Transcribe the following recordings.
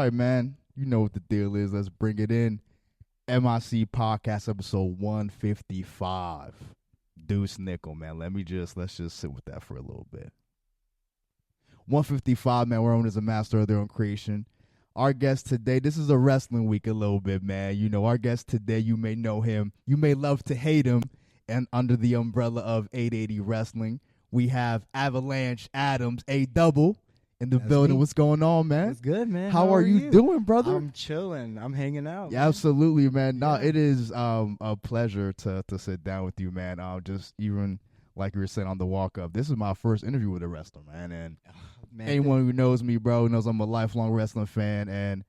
right, man. You know what the deal is. Let's bring it in. MIC Podcast episode 155. Deuce Nickel, man. Let's just sit with that for a little bit. 155, man. We're on as a master of their own creation. Our guest today, this is a wrestling week a little bit, man. You know, our guest today, you may know him. You may love to hate him. And under the umbrella of 880 Wrestling, we have Avalanche Adams, a double. In the building. Me. What's going on, man? It's good, man. How are you doing, brother? I'm chilling. I'm hanging out. Yeah, absolutely, man. No, it is a pleasure to sit down with you, man. Just even like you were saying on the walk up, this is my first interview with a wrestler, man. And anyone who knows me, bro, knows I'm a lifelong wrestling fan. And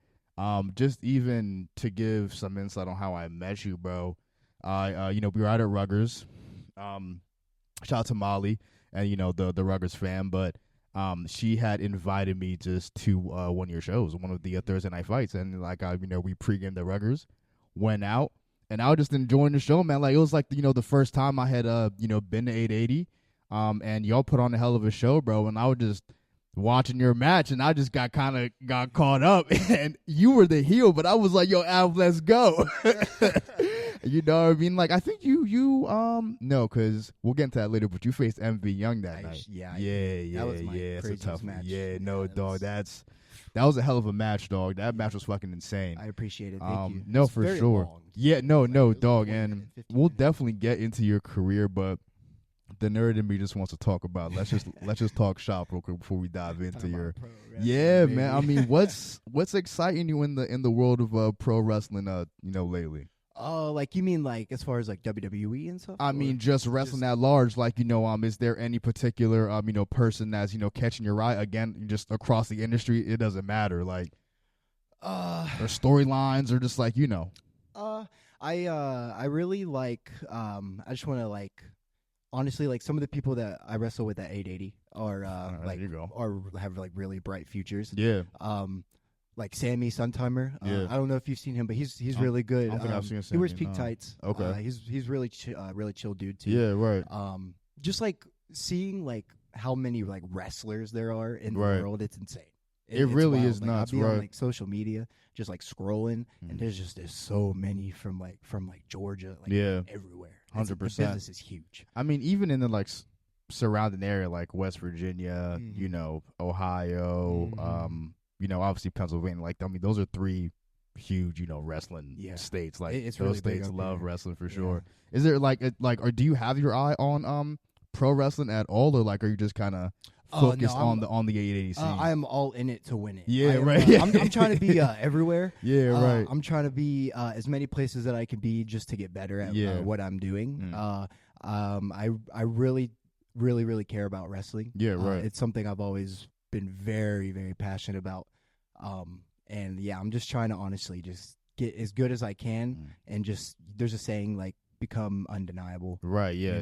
just even to give some insight on how I met you, bro. We were out at Ruggers. Shout out to Molly and the Ruggers fan, but. She had invited me just to one of your shows, one of the Thursday night fights, and we pre-gamed the Ruggers, went out, and I was just enjoying the show, man. Like it was like the first time I had been to 880, and y'all put on a hell of a show, bro. And I was just watching your match, and I just got caught up, and you were the heel, but I was like, yo, Av, let's go. You know what I mean? Like, I think no, because we'll get into that later, but you faced MV Young that night. Yeah. That was my it's a tough match. Dog. That was a hell of a match, dog. That match was fucking insane. I appreciate it. Thank you. No, for sure. Long. Yeah, no, dog. And we'll definitely get into your career, but the nerd in me just wants to talk about. Let's just talk shop real quick before we dive into your. Man. I mean, what's exciting you in the world of pro wrestling? Lately. Oh, like you mean like as far as like WWE and stuff? I mean, just wrestling at large. Like is there any particular person that's catching your eye? Again, just across the industry, it doesn't matter. Like, or storylines, or just like I really like. I just want to like. Honestly, like some of the people that I wrestle with at 880 are have like really bright futures. Yeah. Like Sammy Suntimer. Yeah. I don't know if you've seen him, but he's really good. I don't think I've seen Sammy, he wears peak tights. Okay. He's really chill dude too. Yeah, right. Just like seeing like how many like wrestlers there are in the world, it's insane. It really wild. is Like, nuts, I'll be right? on like social media, just like scrolling, and there's so many from Georgia, like everywhere. 100%. The business is huge. I mean, even in the surrounding area like West Virginia, Ohio, obviously Pennsylvania. Like, I mean, those are three huge, wrestling states. Like, it's those really states love wrestling for sure. Yeah. Is there or do you have your eye on pro wrestling at all, or like are you just kind of focused on the 880 scene? I am all in it to win it. Yeah, right. I'm trying to be everywhere. Yeah, right. I'm trying to be as many places that I can be just to get better at what I'm doing. I really, really, really care about wrestling. Yeah, right. It's something I've always been very, very passionate about. And yeah, I'm just trying to honestly just get as good as I can, and just there's a saying like become undeniable. Right. Yeah.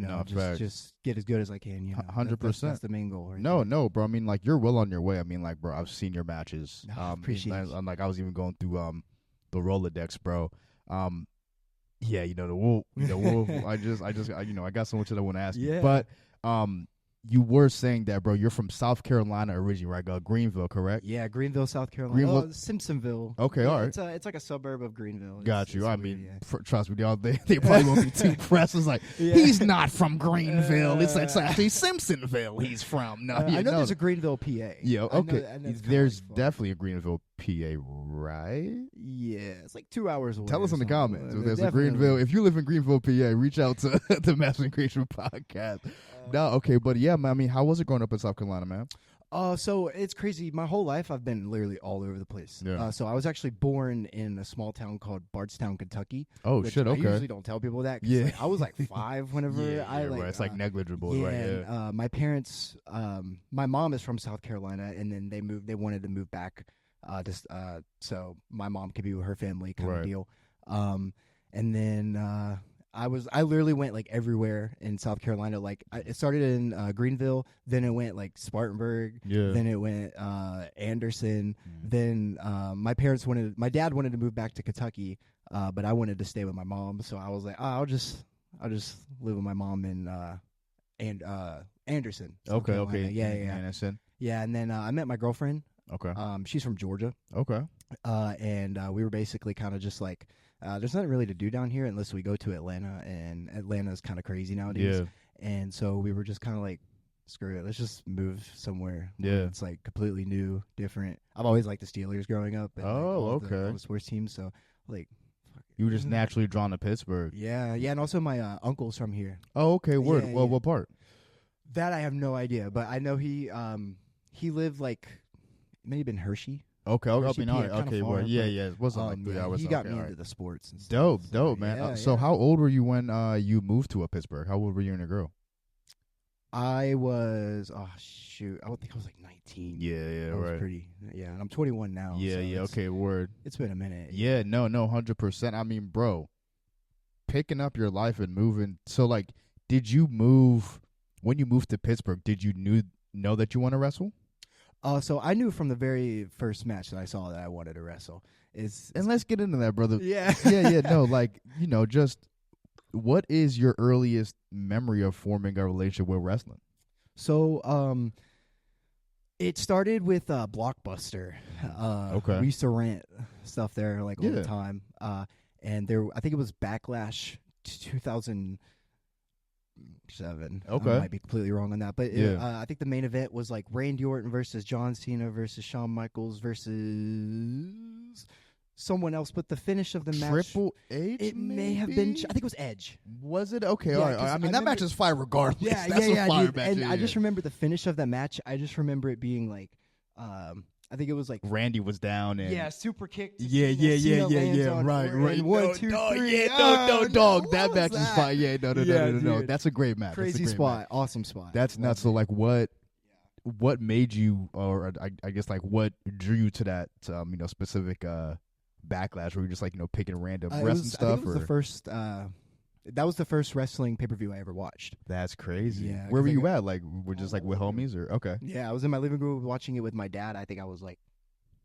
Just get as good as I can. 100%. That's the main goal. Right No, bro. I mean, like you're well on your way. I mean, like, bro, I've seen your matches. Appreciate it. Like I was even going through the Rolodex, bro. Yeah, the Wolf. I got so much that I want to ask you, but you were saying that, bro, you're from South Carolina originally, right? Greenville, correct? Yeah, Greenville, South Carolina. Simpsonville. Okay, all right. It's like a suburb of Greenville. Got you. I mean, trust me, y'all. They probably won't be too pressed. It's like he's not from Greenville. It's actually Simpsonville. He's from. No, I know there's a Greenville, PA. Yeah. Okay. I know there's definitely a Greenville, PA, right? Yeah, it's like 2 hours away. Tell us in the comments if there's definitely a Greenville. If you live in Greenville, PA, reach out to the Master Creation Podcast. No, okay, but yeah, man, I mean, how was it growing up in South Carolina, man? So it's crazy. My whole life, I've been literally all over the place. Yeah. So I was actually born in a small town called Bardstown, Kentucky. Oh, shit, okay. I usually don't tell people that. Yeah. I was like 5 whenever right. It's like negligible, right? Yeah. My parents, my mom is from South Carolina, and then they wanted to move back, so my mom could be with her family kind of deal. And then I literally went like everywhere in South Carolina. Like it started in Greenville, then it went like Spartanburg, then it went Anderson. Then my dad wanted to move back to Kentucky, but I wanted to stay with my mom. So I was like, I'll just live with my mom in Anderson. South Okay, Carolina. okay, yeah, Anderson. yeah. And then I met my girlfriend. Okay. She's from Georgia. Okay. And we were basically kind of just like, there's nothing really to do down here unless we go to Atlanta, and Atlanta's kind of crazy nowadays. Yeah. And so we were just kind of like, screw it, let's just move somewhere. Yeah. It's like completely new, different. I've always liked the Steelers growing up. And, all the sports teams. So like, you were just naturally drawn to Pittsburgh. Yeah, and also my uncle's from here. Oh, okay. Word. Yeah, well, what part? That I have no idea, but I know he lived like maybe in Hershey. Okay, Hershey, PA, okay, far, well, yeah. It wasn't like 3 hours. He got me into the sports and stuff. Dope, so, man. So how old were you when you moved to Pittsburgh? How old were you and a girl? I was, I would think I was like 19. Yeah, I was pretty, and I'm 21 now. Yeah, okay, word. It's been a minute. Yeah, no, 100%. I mean, bro, picking up your life and moving. So, like, did you move, when you moved to Pittsburgh, did you know that you want to wrestle? So I knew from the very first match that I saw that I wanted to wrestle. And let's get into that, brother. Yeah. yeah, no, like, just what is your earliest memory of forming a relationship with wrestling? So, it started with Blockbuster. Okay. We used to rent stuff there like all the time. And I think it was Backlash 2007. Okay. I might be completely wrong on that, but I think the main event was like Randy Orton versus John Cena versus Shawn Michaels versus someone else, but the finish of the match, Triple H. It may have been. I think it was Edge. Was it? Okay, Yeah, all right. I mean, that match is fire regardless. Yeah, That's a fire dude. match. And I just remember the finish of that match. I just remember it being like, I think it was like Randy was down and super kick. Yeah. Right. And 1, 2, 3. Yeah, no, dog. That match is fire. Yeah, no. That's a great match. Crazy spot. Awesome spot. That's nuts. So, like, what made you, or I guess, like, what drew you to that, specific Backlash, where you're just like, picking random wrestling stuff? I think it was the first. That was the first wrestling pay-per-view I ever watched. That's crazy. Yeah, where were you at? Like, we're just like with homies, or okay? Yeah, I was in my living room watching it with my dad. I think I was like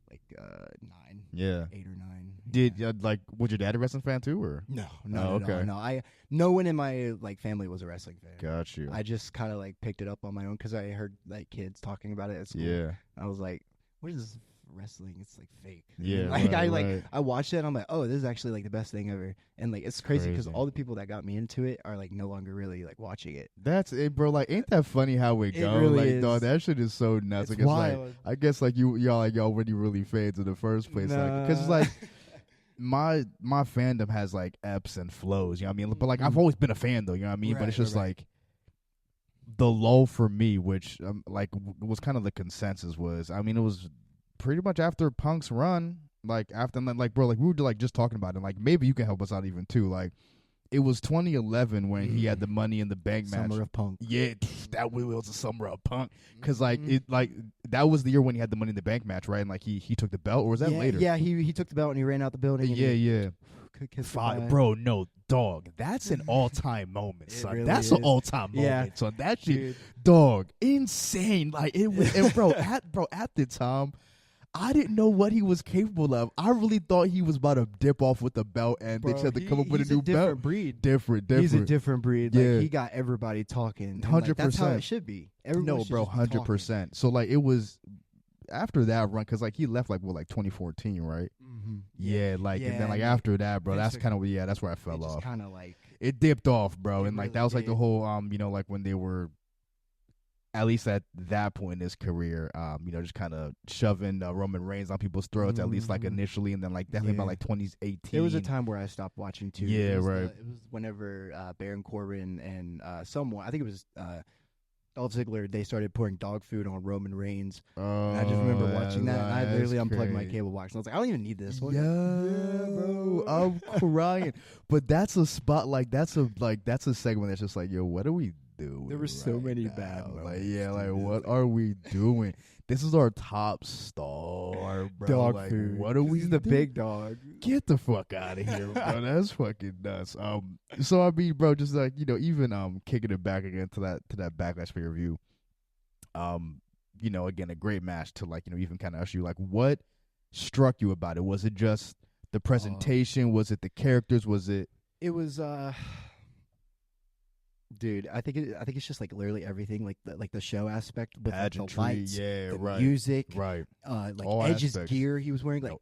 9. Yeah, 8 or 9. Did was your dad a wrestling fan too, or no? Okay. No. No one in my family was a wrestling fan. Got you. I just kind of picked it up on my own because I heard kids talking about it at school. Yeah, I was like, what is this? Wrestling, it's fake. Yeah, I watched it and I'm like, oh, this is actually the best thing ever. And it's crazy because all the people that got me into it are no longer really watching it. That's it, bro. Like, ain't that funny how it goes? Really is. Dog, that shit is so nuts. It's wild. I guess y'all when you really fans in the first place, because it's my fandom has ebbs and flows. You know what I mean? But I've always been a fan though. You know what I mean? Right, but it's just the lull for me, which was kind of the consensus was. I mean, it was pretty much after Punk's run, after bro, we were just talking about it. Maybe you can help us out even too. It was 2011 when he had the Money in the Bank match. Summer of Punk. Yeah, that was the Summer of Punk. Because that was the year when he had the Money in the Bank match, right? And he took the belt, or was that later? Yeah, he took the belt and he ran out the building. Yeah. Could kiss bro, no, dog. That's an all-time moment, son. Really That's an all-time moment, son. That shit, dude. dog, insane. It was, and bro, at the time, I didn't know what he was capable of. I really thought he was about to dip off with the belt, and they had to come up with a new belt. Breed. Different. He's a different breed. Yeah. He got everybody talking. 100%. That's how it should be. No, bro, 100%. So it was after that run, because he left 2014, right? Mm-hmm. Yeah, and then after that, bro, that's kind of that's where I fell off. Kind of it dipped off, bro, and really that was did. the whole when they were, at least at that point in his career, just kind of shoving Roman Reigns on people's throats, at least initially, and then definitely by 2018. There was a time where I stopped watching too. Yeah, right. It was whenever Baron Corbin and someone, I think it was Dolph Ziggler, they started pouring dog food on Roman Reigns. And I just remember watching that, and I literally unplugged my cable box, and I was like, I don't even need this. Yeah, bro, I'm crying. But that's a spot, that's a segment that's just yo, what are we doing? There were so many bad moments. What are we doing? This is our top star, bro. Dog food. What are we the doing? big dog. Get the fuck out of here, bro. That's fucking nuts. So I mean, bro, just even kicking it back again to that Backlash pay-per-view. Again, a great match to even kind of ask you what struck you about it? Was it just the presentation? Was it the characters? Was it? It was dude, I think it's just literally everything, the show aspect with the lights, the music, right, Edge's gear he was wearing,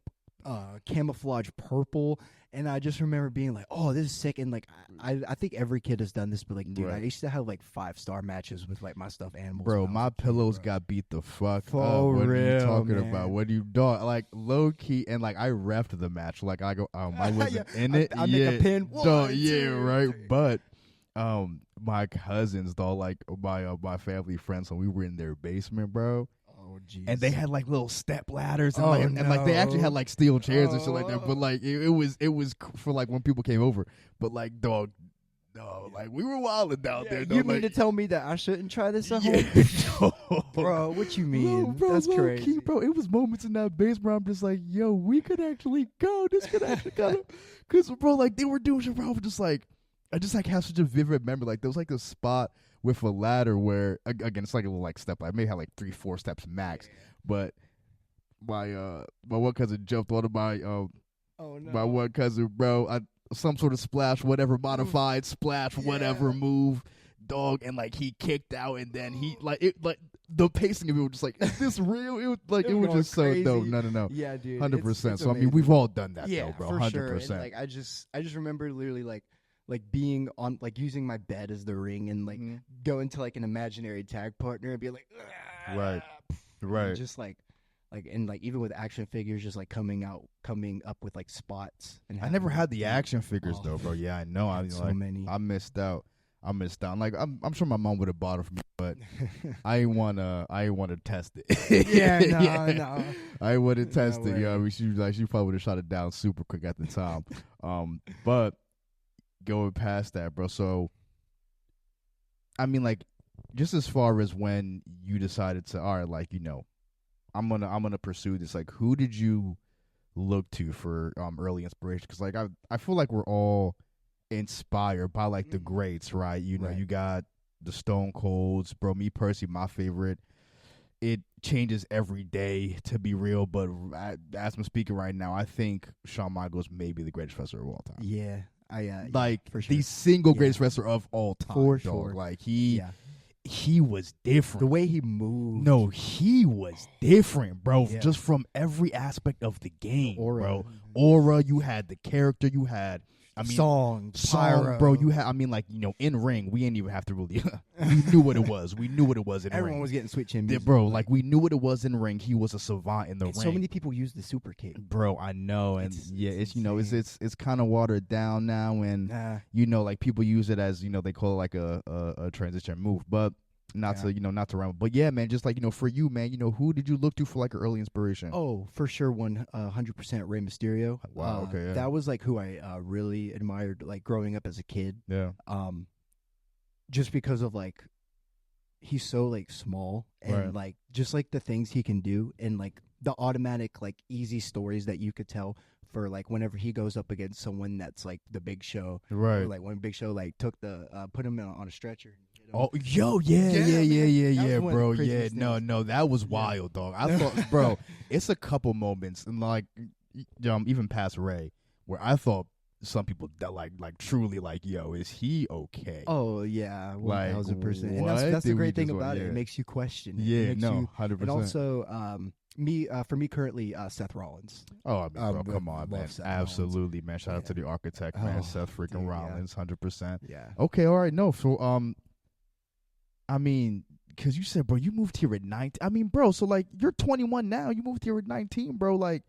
camouflage purple. And I just remember being like, "Oh, this is sick!" And like, I think every kid has done this, but like, dude, I used to have like 5-star matches with like my stuffed animals. Bro, my pillows got beat the fuck up. For What real, are you talking man. about? What are you doing? Like low key, and like I refed the match. Like I go, I wasn't in it. I make a pin. Dog, right. But my cousins, though, like my family friends, so we were in their basement, bro. Oh, jeez. And they had like little step ladders, and and like they actually had like steel chairs and shit like that. But like it was for like when people came over. But like dog, no, like we were wilding down there. You mean to tell me that I shouldn't try this at home? Bro, what you mean? No, bro, that's crazy. Key, bro. It was moments in that basement where I'm just like, yo, we could actually go. This could actually go. Because, bro, like they were doing shit, bro. I was just like, I just like have such a vivid memory. Like there was like a spot with a ladder where, again, it's like a little like step. I may have like 3-4 steps max, but my one cousin jumped on my my one cousin, bro. Some sort of splash, whatever, modified splash, whatever move, dog, and like he kicked out, and then he like the pacing of it was just like, is this real? It was like it was just crazy. So dope. No. Yeah, dude, 100%. So amazing. I mean, we've all done that, yeah, though, bro. for 100%. sure. And, like I just remember literally like being on like using my bed as the ring and like going to like an imaginary tag partner and be like, right, and just like and like even with action figures, just like coming up with like spots. And I never had the action figures though, bro. Yeah, I know. I so like, many. I missed out. Like I'm sure my mom would have bought it for me, but I ain't wanna test it. Yeah, no. I ain't wanna test it. way. Yeah, I mean, she probably would have shot it down super quick at the time. But going past that, bro. So, I mean, like, just as far as when you decided to, all right, like, you know, I'm gonna pursue this. Like, who did you look to for early inspiration? Because like I feel like we're all inspired by like the greats, right? You know, you got the Stone Colds, bro. Me personally, my favorite. It changes every day, to be real, but as I'm speaking right now, I think Shawn Michaels may be the greatest wrestler of all time. Yeah, like for sure. the single greatest wrestler of all time, for dog. sure. Like he was different. The way he moved. No, he was different, bro. Yeah. Just from every aspect of the game, Aura. bro. Aura, you had the character, you had. I mean, song, bro. You had. I mean, like, you know, in ring, we didn't even have to really. We knew what it was. We knew what it was in Everyone ring. was getting sweet chin music. Bro. Like we knew what it was in ring. He was a savant in the ring. So many people use the super kick, bro. I know, and it's you know, insane. it's kind of watered down now, and you know, like people use it as, you know, they call it like a transition move, but. Not to run, but yeah, man. Just like, you know, for you, man, you know, who did you look to for like an early inspiration? Oh, for sure, 100% Rey Mysterio. Wow, okay, yeah. That was like who I really admired, like growing up as a kid. Yeah. Just because of like, he's so like small and like just like the things he can do and like the automatic like easy stories that you could tell for like whenever he goes up against someone that's like the Big Show, right? Or, like when Big Show like took put him on a stretcher. Oh, yo, yeah, bro. Yeah, no, that was wild, dog. I thought, bro, it's a couple moments, and like, even past Ray, where I thought some people that like truly like, yo, is he okay? Oh yeah, 1000%. And What that's the did we great thing just about want? it. It makes you question. Yeah, no, 100%. And also, for me currently, Seth Rollins. Oh, I mean, bro, come on, man. Seth Absolutely, man. Shout out to the architect, man. Seth freaking dude, Rollins, 100%. Yeah. Okay, all right. No, so I mean, because you said, bro, you moved here at 19. I mean, bro, so like you're 21 now. You moved here at 19, bro. Like,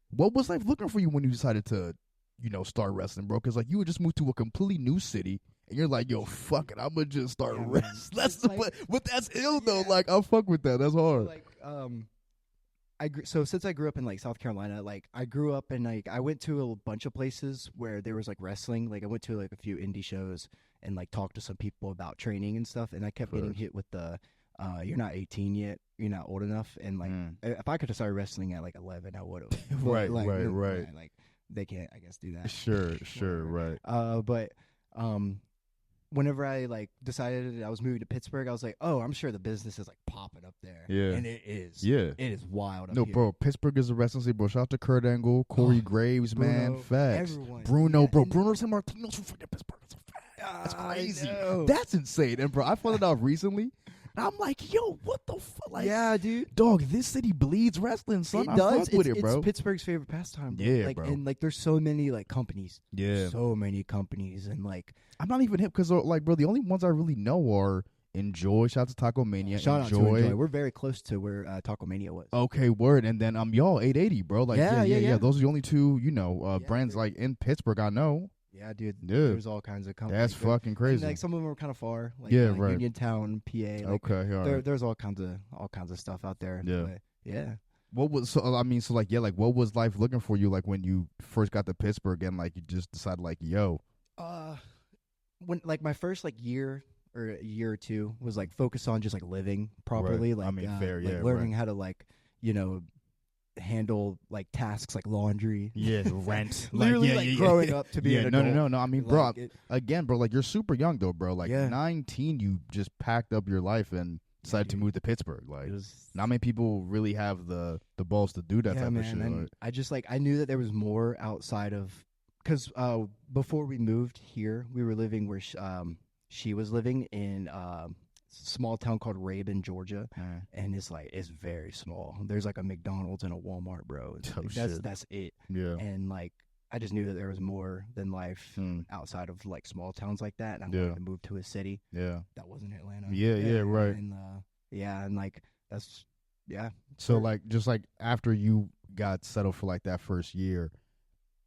what was life looking for you when you decided to, you know, start wrestling, bro? Because like you would just move to a completely new city, and you're like, yo, fuck it, I'm gonna just start wrestling. That's but that's ill though. Like, I fuck with that. That's hard. Like, so since I grew up in like South Carolina, like I grew up and like I went to a bunch of places where there was like wrestling. Like I went to like a few indie shows and like talked to some people about training and stuff. And I kept getting hit with the, you're not 18 yet, you're not old enough. And like if I could have started wrestling at like 11, I would have. Right. Like they can't, I guess, do that. Sure, right. But whenever I like decided I was moving to Pittsburgh, I was like, oh, I'm sure the business is like popping up there. Yeah. And it is. Yeah. It is wild up No, here. bro, Pittsburgh is a wrestling city, bro. Shout out to Kurt Angle, Corey Graves, Bruno, man. Facts. everyone. Bruno, Yeah, bro. and- Bruno Sammartino's from fucking Pittsburgh. That's crazy. I know. That's insane. And, bro, I found it out recently, And I'm like, yo, what the fuck? Like, yeah, dude. dog, this city bleeds wrestling, son. It I does. fuck with it, bro. It's Pittsburgh's favorite pastime, bro. Yeah, like, bro. And like, there's so many like companies. Yeah. So many companies, and like, I'm not even hip because, like, bro, the only ones I really know are Enjoy. Shout out to Taco Mania. Shout out to Enjoy. We're very close to where Taco Mania was. Okay, word. And then y'all 880, bro. Like, yeah. Those are the only two, brands like in Pittsburgh I know. Yeah, dude. Yeah. There's all kinds of companies. That's fucking crazy. And, like, some of them are kind of far. Like, right. Uniontown, PA. Like, okay, all right. There's all kinds of stuff out there. Yeah. But, yeah. What was what was life looking for you like when you first got to Pittsburgh and like you just decided like, yo? When like my first like year or a year or two was like focused on just like living properly. Right. Like, fair, like learning how to like, handle like tasks like laundry. Yeah, rent. Literally growing up to be an adult. No. I mean, bro, again, bro, like you're super young though, bro. Like 19, you just packed up your life and decided to move to Pittsburgh. Like, not many people really have the balls to do that type of shit. And right? I just I knew that there was more outside of, because before we moved here, we were living where she was living in a small town called Rabun, Georgia, and it's very small. There's like a McDonald's and a Walmart, bro. That's it. Yeah, and like I just knew that there was more than life outside of like small towns like that, and I wanted to move to a city. Yeah, that wasn't Atlanta. Yeah, right. And and like that's So like just like after you got settled for like that first year,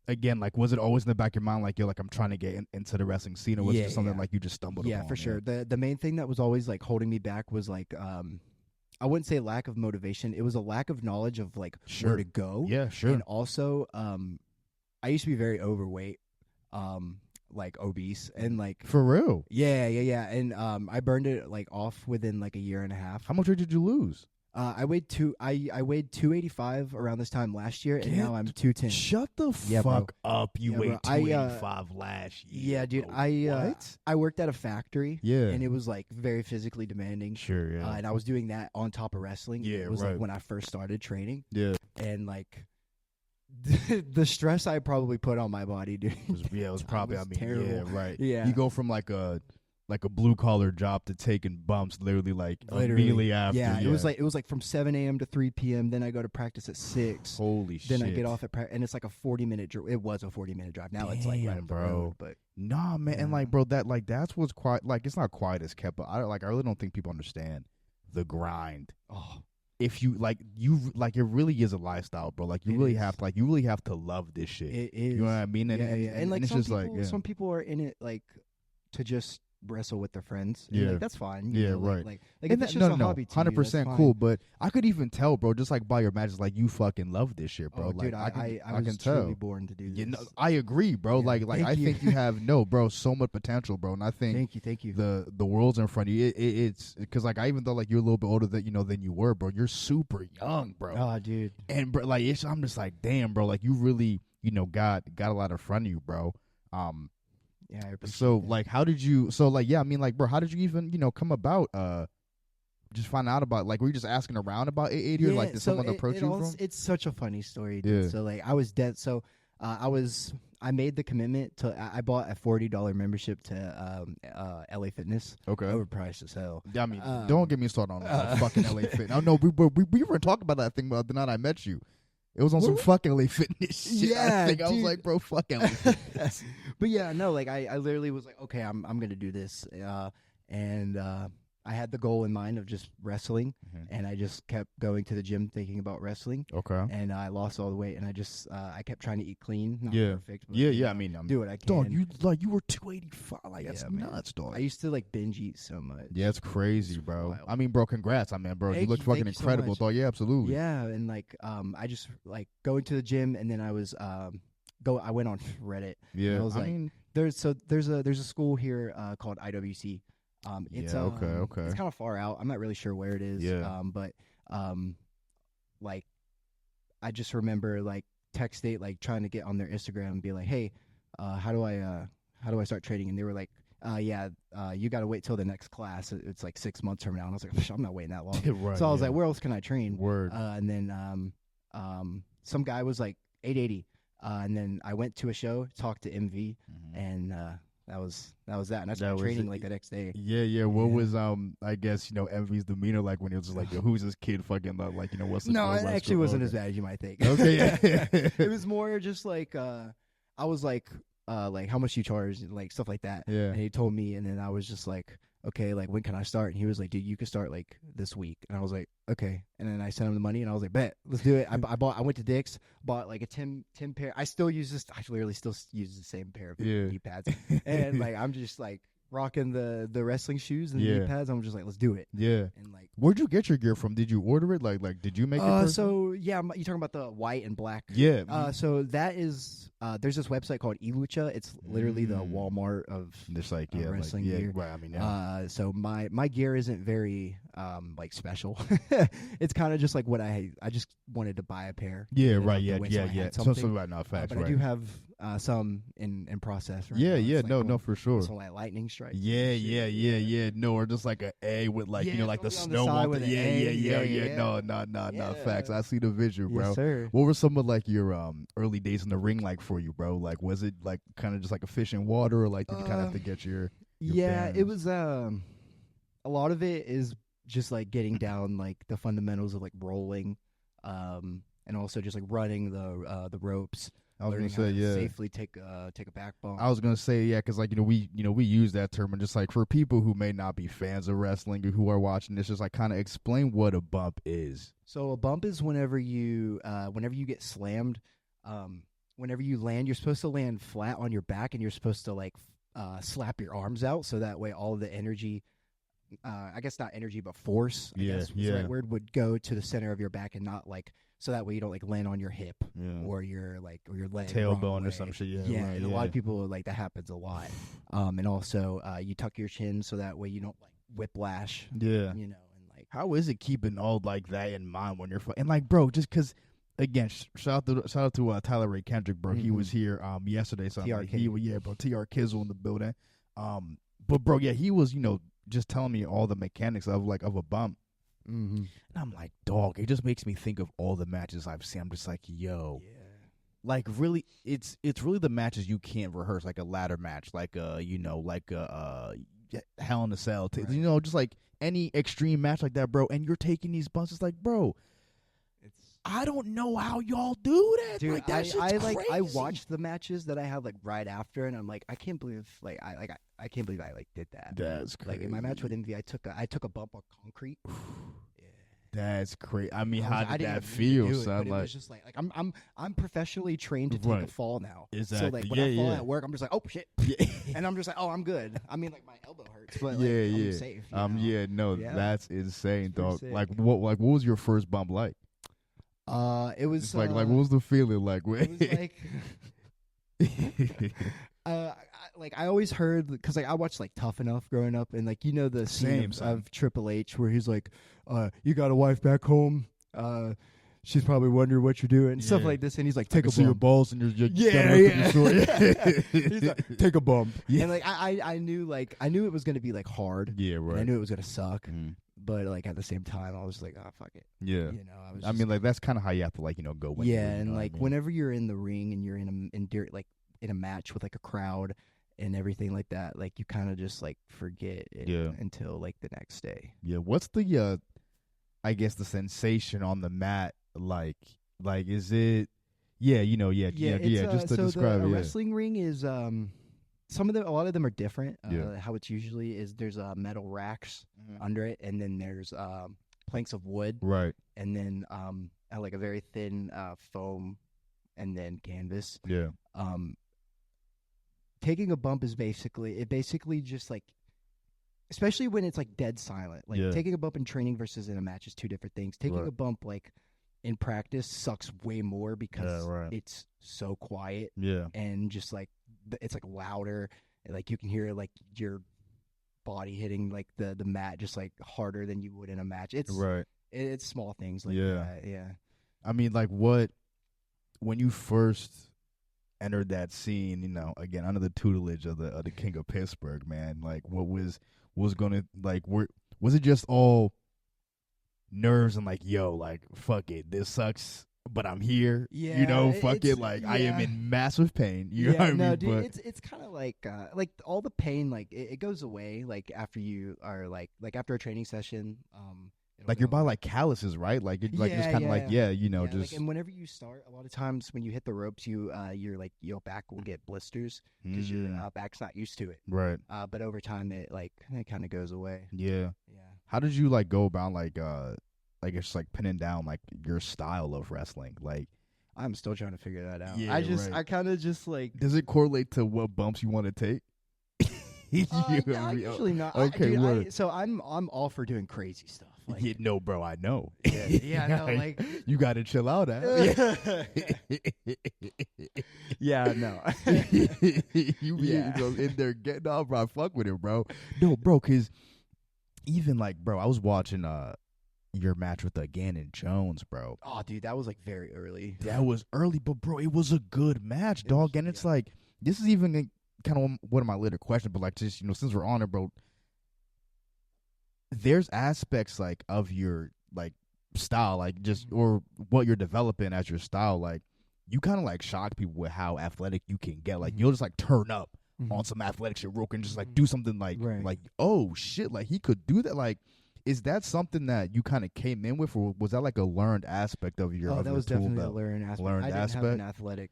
again, like was it always in the back of your mind like, yo, like I'm trying to get into the wrestling scene, or was it just something like you just stumbled upon? Yeah, for sure. The main thing that was always like holding me back was like I wouldn't say lack of motivation. It was a lack of knowledge of like where to go. Yeah, sure. And also I used to be very overweight, like obese, and like for real. Yeah. And I burned it like off within like a year and a half. How much weight did you lose? I weighed 285 around this time last year, and now I'm 210. Shut the fuck up! You weighed 285 last year. Yeah, dude. I worked at a factory. Yeah, and it was like very physically demanding. Sure, yeah. And I was doing that on top of wrestling. Yeah, it was like when I first started training. Yeah, and like the stress I probably put on my body, dude. It was probably. Terrible. Yeah, right. Yeah, you go from like a blue collar job to taking bumps literally immediately after. Yeah, it was like from 7 a.m. to 3 p.m. Then I go to practice at 6. Holy shit! Then I get off at practice, and it's like a 40-minute drive. It was a 40-minute drive. Now it's like right up the road, but nah, man, and like bro, that's what's quite like it's not quiet as kept, but I really don't think people understand the grind. Oh. If you it really is a lifestyle, bro. Like you really have to love this shit. It is. You know what I mean? And like it's some just people, some people are in it like to just wrestle with their friends. And, yeah, like, that's fine. Yeah, know, right. Like if it's just a hobby to 100% you, cool. But I could even tell, bro. Just like by your matches, like you fucking love this shit, bro. Oh, like dude, I was can truly tell. born to do this. You know, I agree, bro. Yeah, like I think you have so much potential, bro. And I think thank you. The world's in front of you. It's because like I even though like you're a little bit older than you were, bro. You're super young, bro. Oh, dude. And bro, like I'm just like, damn, bro. Like you really got a lot in front of you, bro. Yeah, I so that. Like how did you bro, how did you even come about just find out about, like, were you just asking around about 880 or like did someone approach you from? It's such a funny story, dude. So like I was dead, so I made the commitment to I bought a $40 membership to LA Fitness. Okay. Overpriced as hell. I mean, don't get me started on fucking LA Fitness. Oh no, we were talking about that thing the night I met you. It was on some fucking LA Fitness shit. Yeah, I was like, bro, fuck LA Fitness. But yeah, no, like I literally was like, okay, I'm gonna do this, and I had the goal in mind of just wrestling, and I just kept going to the gym thinking about wrestling. Okay. And I lost all the weight, and I just I kept trying to eat clean. Not perfect. But, yeah. I mean, do what I can. Dog, you were 285. Like that's nuts, dog. I used to like binge eat so much. Yeah, it's crazy, bro. Wild. I mean, bro, congrats, bro. You look fucking incredible, so dog. Yeah, absolutely. Yeah, and like I just like going to the gym, and then I was I went on Reddit. Yeah, I was there's a school here called IWC. It's okay. It's kind of far out. I'm not really sure where it is. Yeah. But like I just remember like texting, like trying to get on their Instagram and be like, hey, how do I start training? And they were like, you got to wait till the next class. It's like 6 months from now. And I was like, I'm not waiting that long. Right, so I was like, where else can I train? Word. And then some guy was like 880. And then I went to a show, talked to MV, and that was that. And I started training like the next day. Yeah. What was I guess Envy's demeanor like when it was just like, yo, who's this kid fucking like what's the No, it actually wasn't as bad as you might think. Okay, it was more just like I was like how much you charge, like stuff like that. Yeah. And he told me, and then I was just like, okay, like when can I start? And he was like, dude, you can start like this week. And I was like, okay. And then I sent him the money, and I was like, bet, let's do it. I went to Dick's, bought like a 10 pair. I still use this. I literally still use the same pair of knee pads, and like I'm just like rocking the wrestling shoes and the knee pads. I'm just like, let's do it. Yeah. And like, where'd you get your gear from? Did you order it? Like did you make it? So yeah, you talking about the white and black? Yeah. So that is there's this website called eLucha. It's literally the Walmart of just like wrestling gear. Right, I mean, so my gear isn't very like special. It's kind of just like what I just wanted to buy a pair. Yeah, right. Yeah. Something right now, facts. But right. I do have some in process. Right Yeah, now. yeah, Like no, for sure. So like lightning strike. Yeah. No, or just like A with like like the snow on the yeah. No. Facts. I see the vision, bro. Yes, sir. What were some of like your early days in the ring like for you, bro? Like, was it like kind of just like a fish in water, or like did you kind of have to get your yeah, it was a lot of it is just like getting down like the fundamentals of like rolling, and also just like running the ropes. I was gonna say, safely take a back bump. I was gonna say, yeah, because like we use that term, and just like for people who may not be fans of wrestling or who are watching this, just like kind of explain what a bump is. So a bump is whenever you get slammed, whenever you land, you're supposed to land flat on your back, and you're supposed to like slap your arms out, so that way all of the energy, I guess not energy but force, I guess the right word, would go to the center of your back and not like. So that way you don't like land on your hip or your leg tailbone or some shit. Yeah, and a lot of people like that happens a lot. And also you tuck your chin so that way you don't like whiplash. Yeah, and like how is it keeping all like that in mind when you're and like bro, just because again, shout out to Tyler Ray Kendrick, bro. He was here yesterday, so like, bro, TR Kizzle in the building. But bro, yeah, he was just telling me all the mechanics of a bump. Mm-hmm. And I'm like, dog, it just makes me think of all the matches I've seen. I'm just like, yo, like really, it's really the matches you can't rehearse, like a ladder match, like Hell in a Cell, just like any extreme match like that, bro. And you're taking these bumps. It's like, bro, I don't know how y'all do that. Dude, like that shit's crazy. I watched the matches that I had like right after, and I'm like, I can't believe I can't believe I like did that. That's crazy. Like in my match with Envy, I took a bump on concrete. That's crazy. I mean, how did that feel, son? It was just like I'm professionally trained to take a fall now. Exactly. So like when I fall at work, I'm just like, oh shit, and I'm just like, oh, I'm good. I mean, like my elbow hurts, but like, I'm safe. That's insane, dog. Like what was your first bump like? It was like what was the feeling like? It was like I always heard, because like I watched like Tough Enough growing up, and like the scene of Triple H where he's like, you got a wife back home, she's probably wondering what you're doing, and stuff like this, and he's like, take a bump. See your balls and you're he's like, take a bump, and like I knew it was gonna be like hard, right. And I knew it was gonna suck. But like at the same time, I was like, "Oh fuck it." Yeah, I mean, like that's kind of how you have to like go. When and like whenever you're in the ring and you're in a match with like a crowd and everything like that, like you kind of just like forget it until like the next day. Yeah, what's the I guess the sensation on the mat like is it? Just to describe it. A wrestling ring is a lot of them are different. How it's usually is there's metal racks under it, and then there's planks of wood, right, and then like a very thin foam, and then canvas. Yeah. Taking a bump is basically just like, especially when it's like dead silent. Like taking a bump in training versus in a match is two different things. Taking a bump like in practice sucks way more because it's so quiet. Yeah. And just like it's like louder, and like you can hear like your body hitting like the mat just like harder than you would in a match. It's it's small things like that. Yeah. I mean, like when you first entered that scene, again under the tutelage of the King of Pittsburgh, man, like what was gonna like was it just all nerves and like, yo, like fuck it, this sucks, but I'm here. Yeah, You know, fuck it. Like I am in massive pain. You know what I mean? Dude, it's kind of like all the pain, like it goes away like after you are like after a training session. Like your body like calluses, right? Like it, like just kind of like you know, just like, and whenever you start, a lot of times when you hit the ropes, your back will get blisters because your back's not used to it, right? But over time, it kind of goes away. Yeah. How did you like go about like it's like pinning down like your style of wrestling? Like I'm still trying to figure that out. Yeah, I kind of just like. Does it correlate to what bumps you want to take? Usually not. Okay, so I'm all for doing crazy stuff. Like, no, bro, I know. Yeah, no, like you got to chill out, yeah, no. You be in there getting off, bro. Fuck with it, bro. No, bro, because even like, bro, I was watching your match with Gannon Jones, bro. Oh, dude, that was like very early. That was early, but bro, it was a good match, dog. And it's like, this is even kind of one of my later questions, but like, just, you know, since we're on it, bro, there's aspects like of your like style, like just or what you're developing as your style, like you kind of like shock people with how athletic you can get. Like you'll just like turn up on some athletic shit real quick and just like do something like like, oh shit, like he could do that. Like, is that something that you kind of came in with, or was that like a learned aspect of your? Oh, that was definitely a learned aspect. I didn't have an athletic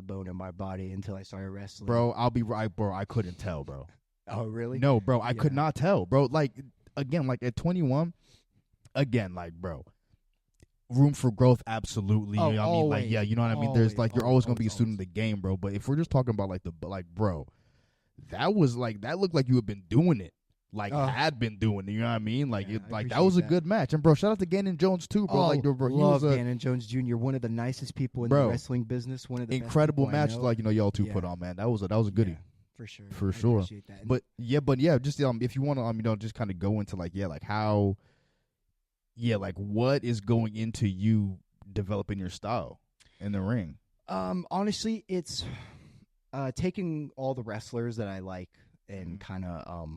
bone in my body until I started wrestling. Bro, I'll be right, bro. I couldn't tell, bro. Oh, really? No, bro, I could not tell, bro. Like, again, like at 21, again, like, bro, room for growth, absolutely. Oh, you know what I mean? Like, yeah, you know what I mean? There's like, you're always gonna be a student of the game, bro. But if we're just talking about like bro, that was like, that looked like you had been doing it. Like had been doing it, you know what I mean? Like that was a good match, and bro, shout out to Gannon Jones too, bro. Like, bro, love Gannon Jones Jr., one of the nicest people in the wrestling business, one of the incredible best match, like, you know, y'all two put on, man. That was a goodie, for sure, for sure. But just if you want to, you know, just kind of go into like how, like what is going into you developing your style in the ring? Honestly, it's taking all the wrestlers that I like and kind of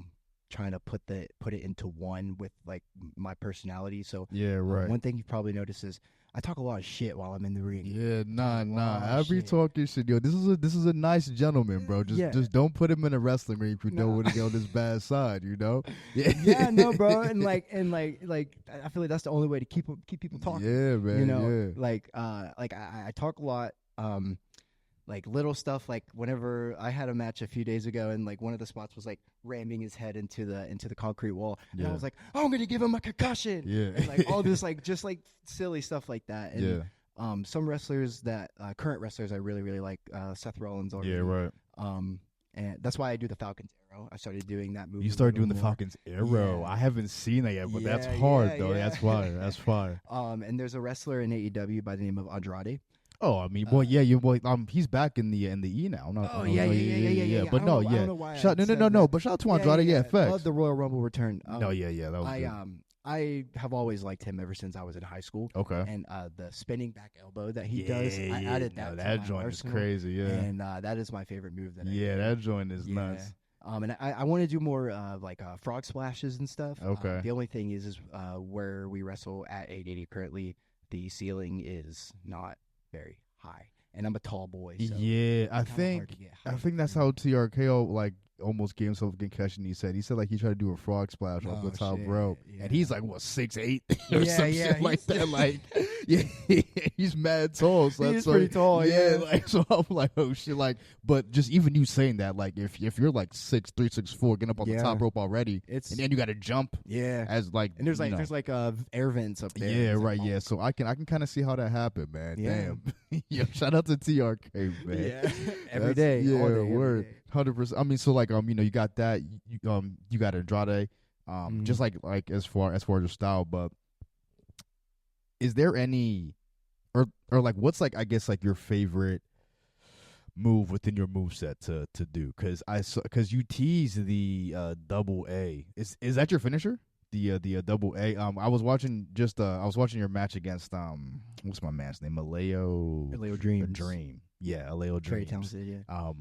trying to put it into one with like my personality. So one thing you probably notice is I talk a lot of shit while I'm in the ring. Yeah, nah. I be talking shit, yo. This is a nice gentleman, bro. Just don't put him in a wrestling ring if you know where to go on his bad side, you know. Yeah, no, bro. And like I feel like that's the only way to keep people talking. Yeah, man. You know, like I talk a lot. Like little stuff, like whenever I had a match a few days ago, and like one of the spots was like ramming his head into the concrete wall, and I was like, oh, I'm gonna give him a concussion, and like all this like just like silly stuff like that. And some wrestlers that current wrestlers I really like, Seth Rollins already. Yeah, right. And that's why I do the Falcon's Arrow. I started doing that move. You started doing the Falcon's Arrow. Yeah. I haven't seen that yet, but that's hard though. That's fire. That's fire. And there's a wrestler in AEW by the name of Andrade. Oh, I mean, he's back in the E now. Yeah. But no, But shout out to Andrade. Yeah, facts. Love the Royal Rumble return. That was good. I have always liked him ever since I was in high school. Okay. And the spinning back elbow that he does, I added that. That joint is crazy. Yeah. And that is my favorite move. That joint is nuts. And I want to do more frog splashes and stuff. Okay. The only thing is where we wrestle at 880 currently, the ceiling is not very high, and I'm a tall boy. So I think that's how TRKO like almost gave himself a concussion. He said like he tried to do a frog splash off the top rope, and he's like what 6'8" or some shit like that. Like he's mad tall. So he's pretty tall. Yeah, like so I'm like oh shit. Like, but just even you saying that, like if you're like 6'3", 6'4", getting up on the top rope already, and then you got to jump. Yeah, as like and there's like air vents up there. Yeah, right. Yeah, so I can kind of see how that happened, man. Yeah. Damn. Yo, shout out to TRK, man. Yeah, every day. Yeah, all day, word. 100%. I mean, so like you know, you got that. You got Andrade. Just like as far as your style, but is there any or like what's like I guess like your favorite move within your moveset to do? Because you tease the double A. Is that your finisher? The double A. I was watching your match against what's my man's name? Aleo Dreams. Dream. Yeah, Aleo Dreams. Very talented, yeah.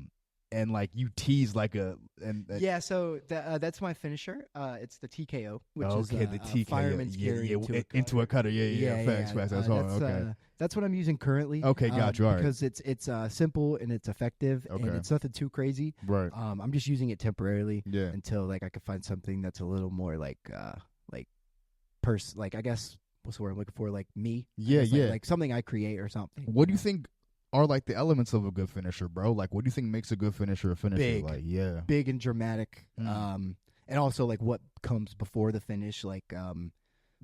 and like you tease like yeah. So that's my finisher. It's the TKO, which is the TKO, fireman's carry into a cutter. Yeah. Facts. That's hard. Okay. That's what I'm using currently. Okay, got you. All right. Because it's simple and it's effective and it's nothing too crazy. Right. I'm just using it temporarily. Yeah. Until like I can find something that's a little more like I guess what's the word I'm looking for? Like me. Yeah. Like something I create or something. What do you think are like the elements of a good finisher, bro? Like, what do you think makes a good finisher a finisher? Big. Like, yeah. Big and dramatic. And also like what comes before the finish, like the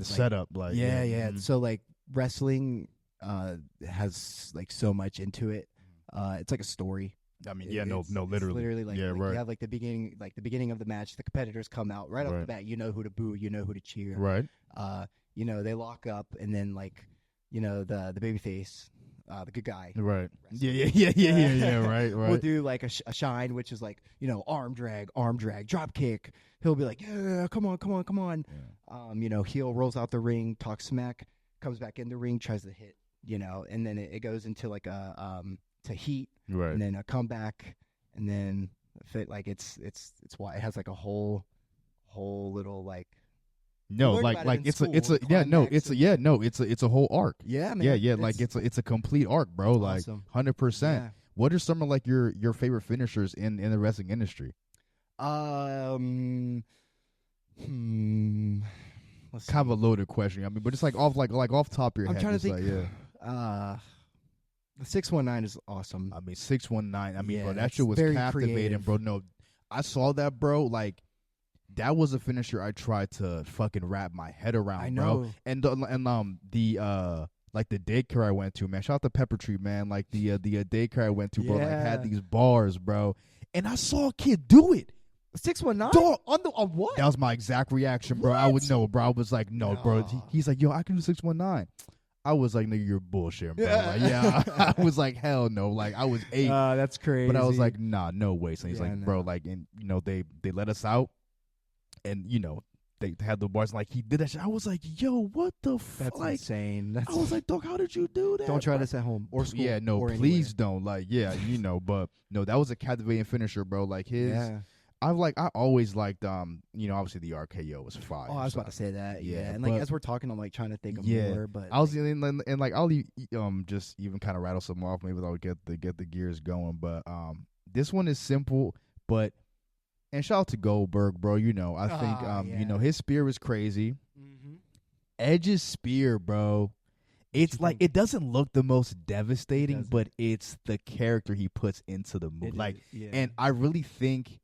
setup, like yeah. So like wrestling has like so much into it. It's like a story. I mean, literally. It's literally like, right. You have like the beginning of the match. The competitors come out right off the bat. You know who to boo. You know who to cheer. Right. They lock up, and then like, the babyface, the good guy. Right. Yeah. Right. We'll do like a shine, which is like arm drag, drop kick. He'll be like, yeah, come on. Yeah. Heel rolls out the ring, talks smack, comes back in the ring, tries to hit. And then it goes into like to heat. Right. And then a comeback, and then it's why it has like a whole little like. No, like it's a whole arc. Yeah, man. Yeah. Like it's a complete arc, bro. Like 100%. Yeah. What are some of like your favorite finishers in the wrestling industry? Kind of a loaded question. I mean, but it's like off top of your head. I'm trying to think. Like, the 619 is awesome. I mean, 619. I mean, bro, that shit was captivating, creative. bro. No, I saw that, bro. Like, that was a finisher I tried to fucking wrap my head around, I know. bro. And the daycare I went to, man. Shout out to Pepper Tree, man. Like the daycare I went to, bro. Like had these bars, bro. And I saw a kid do it. 619 on what? That was my exact reaction, bro. What? I would know, bro. I was like, no. Bro. He's like, yo, I can do 619. I was like, nigga, you're bullshit, bro. Like, I was like, hell no. Like, I was 8. That's crazy. But I was like, nah, no way. So he's like, bro, like, and they let us out, and they had the bars. Like, he did that shit. I was like, yo, what the fuck? That's insane. I was like, dog, how did you do that? Don't try this at home or school. Yeah, no, or please don't. Like, yeah, but no, that was a captivating finisher, bro. Like his. Yeah. I always liked obviously the RKO was fire. Oh, I was about to say that. Yeah. And like as we're talking, I'm like trying to think of more, but I was and like I'll just even kind of rattle some off. Maybe I'll get the gears going. But this one is simple, but and shout out to Goldberg, bro. I think his spear was crazy. Mm-hmm. Edge's spear, bro. It's like it doesn't look the most devastating, but it's the character he puts into the move. And I really think.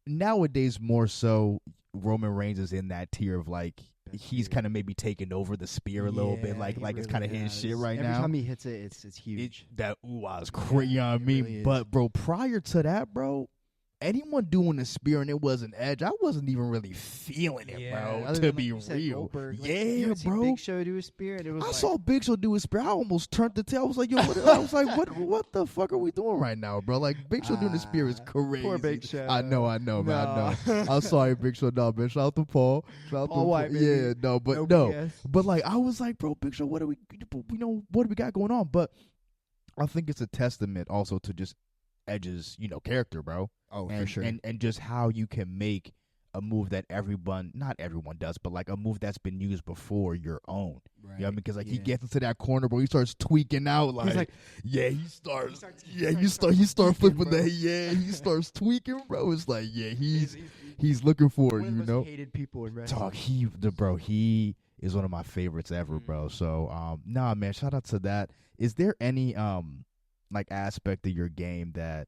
Nowadays, more so, Roman Reigns is in that tier of like he's kind of maybe taking over the spear a little bit, like really it's kind of his shit right now. Every time he hits it, it's huge. That I was crazy. You know what I mean? Really but bro, prior to that, bro, anyone doing a spear and it wasn't Edge, I wasn't even really feeling it, bro. To be real, you bro. Big Show do a spear, and it was. I saw Big Show do a spear. I almost turned the tail. I was like, yo, what the fuck are we doing right now, bro? Like Big Show doing the spear is crazy. Poor Big Show. I know, man. I know. I'm sorry, Big Show. No, man. Shout out to Paul. Shout out to White, yeah, no, but but like I was like, bro, Big Show, what do we got going on? But I think it's a testament also to just Edge's, character, bro. Oh, and, for sure. And just how you can make a move that not everyone does, but like a move that's been used before your own. Right. You know what I mean? Because like he gets into that corner, bro, he starts tweaking out. Like, he's like he starts flipping that. Yeah, he starts tweaking, bro. It's like, he's looking for it, most hated people in wrestling. He is one of my favorites ever, bro. So, nah, man, shout out to that. Is there any like aspect of your game that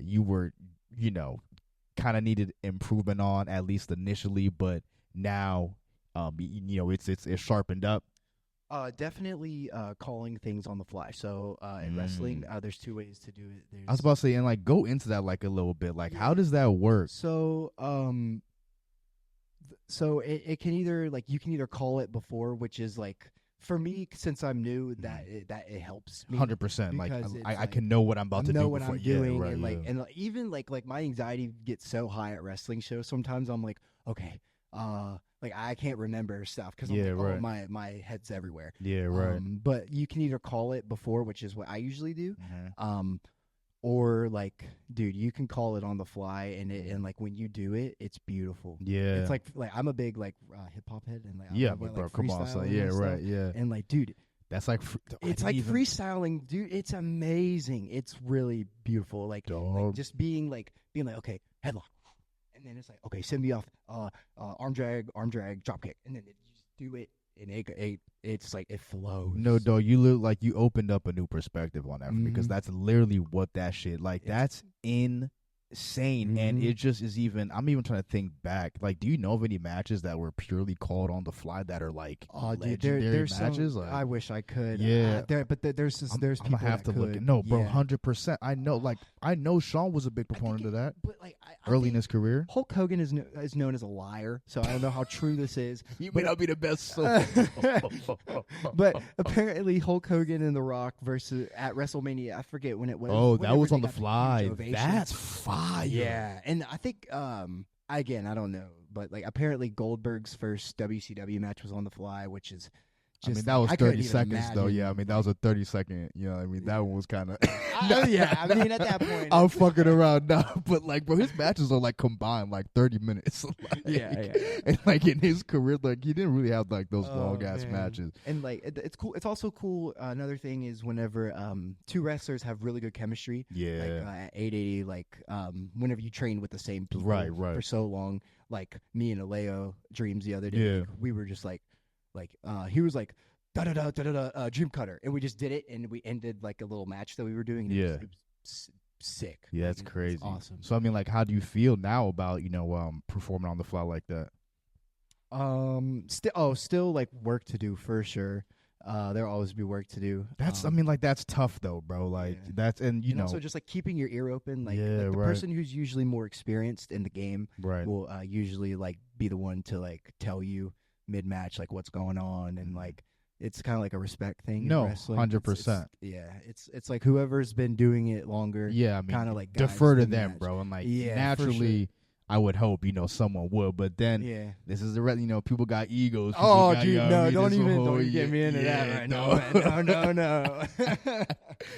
you were, kind of needed improvement on, at least initially, but now, it's sharpened up? Definitely calling things on the fly. So in wrestling, there's 2 ways to do it. I was about to say, and like go into that like a little bit. Like, how does that work? So it can either like you can either call it before, which is like. For me, since I'm new, that it helps me 100%. Like I can know what I'm about to do. Know what I'm doing, and even like my anxiety gets so high at wrestling shows. Sometimes I'm like, okay, like I can't remember stuff because my head's everywhere. Yeah, right. But you can either call it before, which is what I usually do, or like, dude, you can call it on the fly, and like when you do it, it's beautiful. Yeah. It's like I'm a big like hip hop head, and like Yeah, I love, but like, bro, come on, so freestyling yeah, and stuff. right, yeah. And like, dude, That's like it's like freestyling, dude. It's amazing. It's really beautiful. Like just being like, okay, headlock, and then it's like, okay, send me off, arm drag, drop kick, and then you just do it, and it's like it flows. No, dog, you look like you opened up a new perspective on that because that's literally what that shit like. That's insane, and it just is even. I'm even trying to think back. Like, do you know of any matches that were purely called on the fly that are like legendary there's matches? Some, like, I wish I could. Yeah, there's people I'm gonna have that to could. look. No, bro, 100%. I know. Like, I know Sean was a big proponent of that. But like, early in his career, Hulk Hogan is known as a liar. So I don't know how true this is. You may not be the best. But apparently, Hulk Hogan and The Rock versus at WrestleMania. I forget when it was. Oh, that was on the fly. That's fire. Yeah, and I think again, I don't know, but like apparently Goldberg's first WCW match was on the fly, which is just, I mean, that was 30 seconds though. Yeah, I mean, that was a 30-second. You know, I mean, that one was kind of. Yeah, I mean, at that point, I'm fucking around now, but like, bro, his matches are like combined like 30 minutes. Like, yeah. And like in his career, like he didn't really have like those long ass matches. And like, it's cool. It's also cool. Another thing is whenever two wrestlers have really good chemistry. Yeah. Like at 880, like whenever you train with the same people right. for so long, like me and Aleo Dreams the other day, yeah. we were just like he was like dream cutter, and we just did it, and we ended like a little match that we were doing. And it was sick. Yeah, it's crazy. Awesome. So I mean, like, how do you feel now about performing on the fly like that? Still like work to do for sure. There'll always be work to do. That's I mean, like, that's tough though, bro. Like that's and you know, also just like keeping your ear open. Like, the person who's usually more experienced in the game will usually like be the one to like tell you mid-match like what's going on, and like it's kind of like a respect thing. No, in wrestling. 100%. It's like whoever's been doing it longer. Yeah, I mean, kind of like defer to the them, match. bro. And like For naturally, sure. I would hope someone would, but then this is the people got egos. People Oh, got, dude, no! Don't even get me into that right now. No.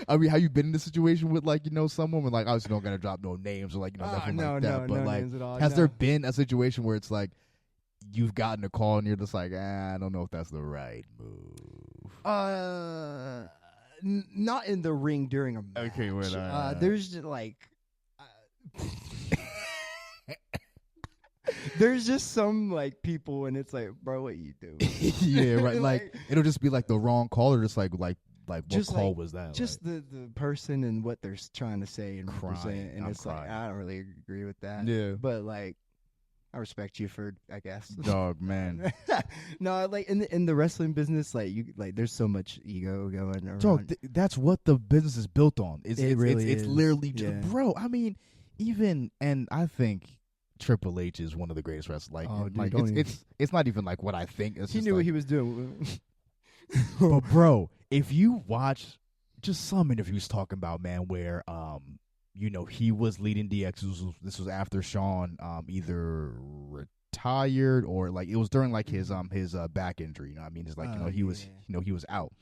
I mean, have you been in a situation with like someone with like obviously don't gotta drop no names or like nothing like that, but no like names at all, has there been a situation where it's like you've gotten a call and you're just like, I don't know if that's the right move? Not in the ring during a match. Okay, there's just like. There's just some like people, and it's like, bro, what you doing? Yeah, right. Like it'll just be like the wrong call, or just like what call was that? Just the person and what they're trying to say and crying, and it's crying. like I don't really agree with that. Yeah, but like I respect you for, I guess. Dog, man. No, like in the wrestling business, like there's so much ego going around. Dog, that's what the business is built on. It's literally just, yeah. bro. I mean, and I think Triple H is one of the greatest wrestlers. Like, it's not even like what I think. It's he just knew like, what he was doing. But bro, if you watch just some interviews talking about, man, where he was leading DX. This was after Shawn either retired or like it was during like his back injury. I mean, it's like he was out.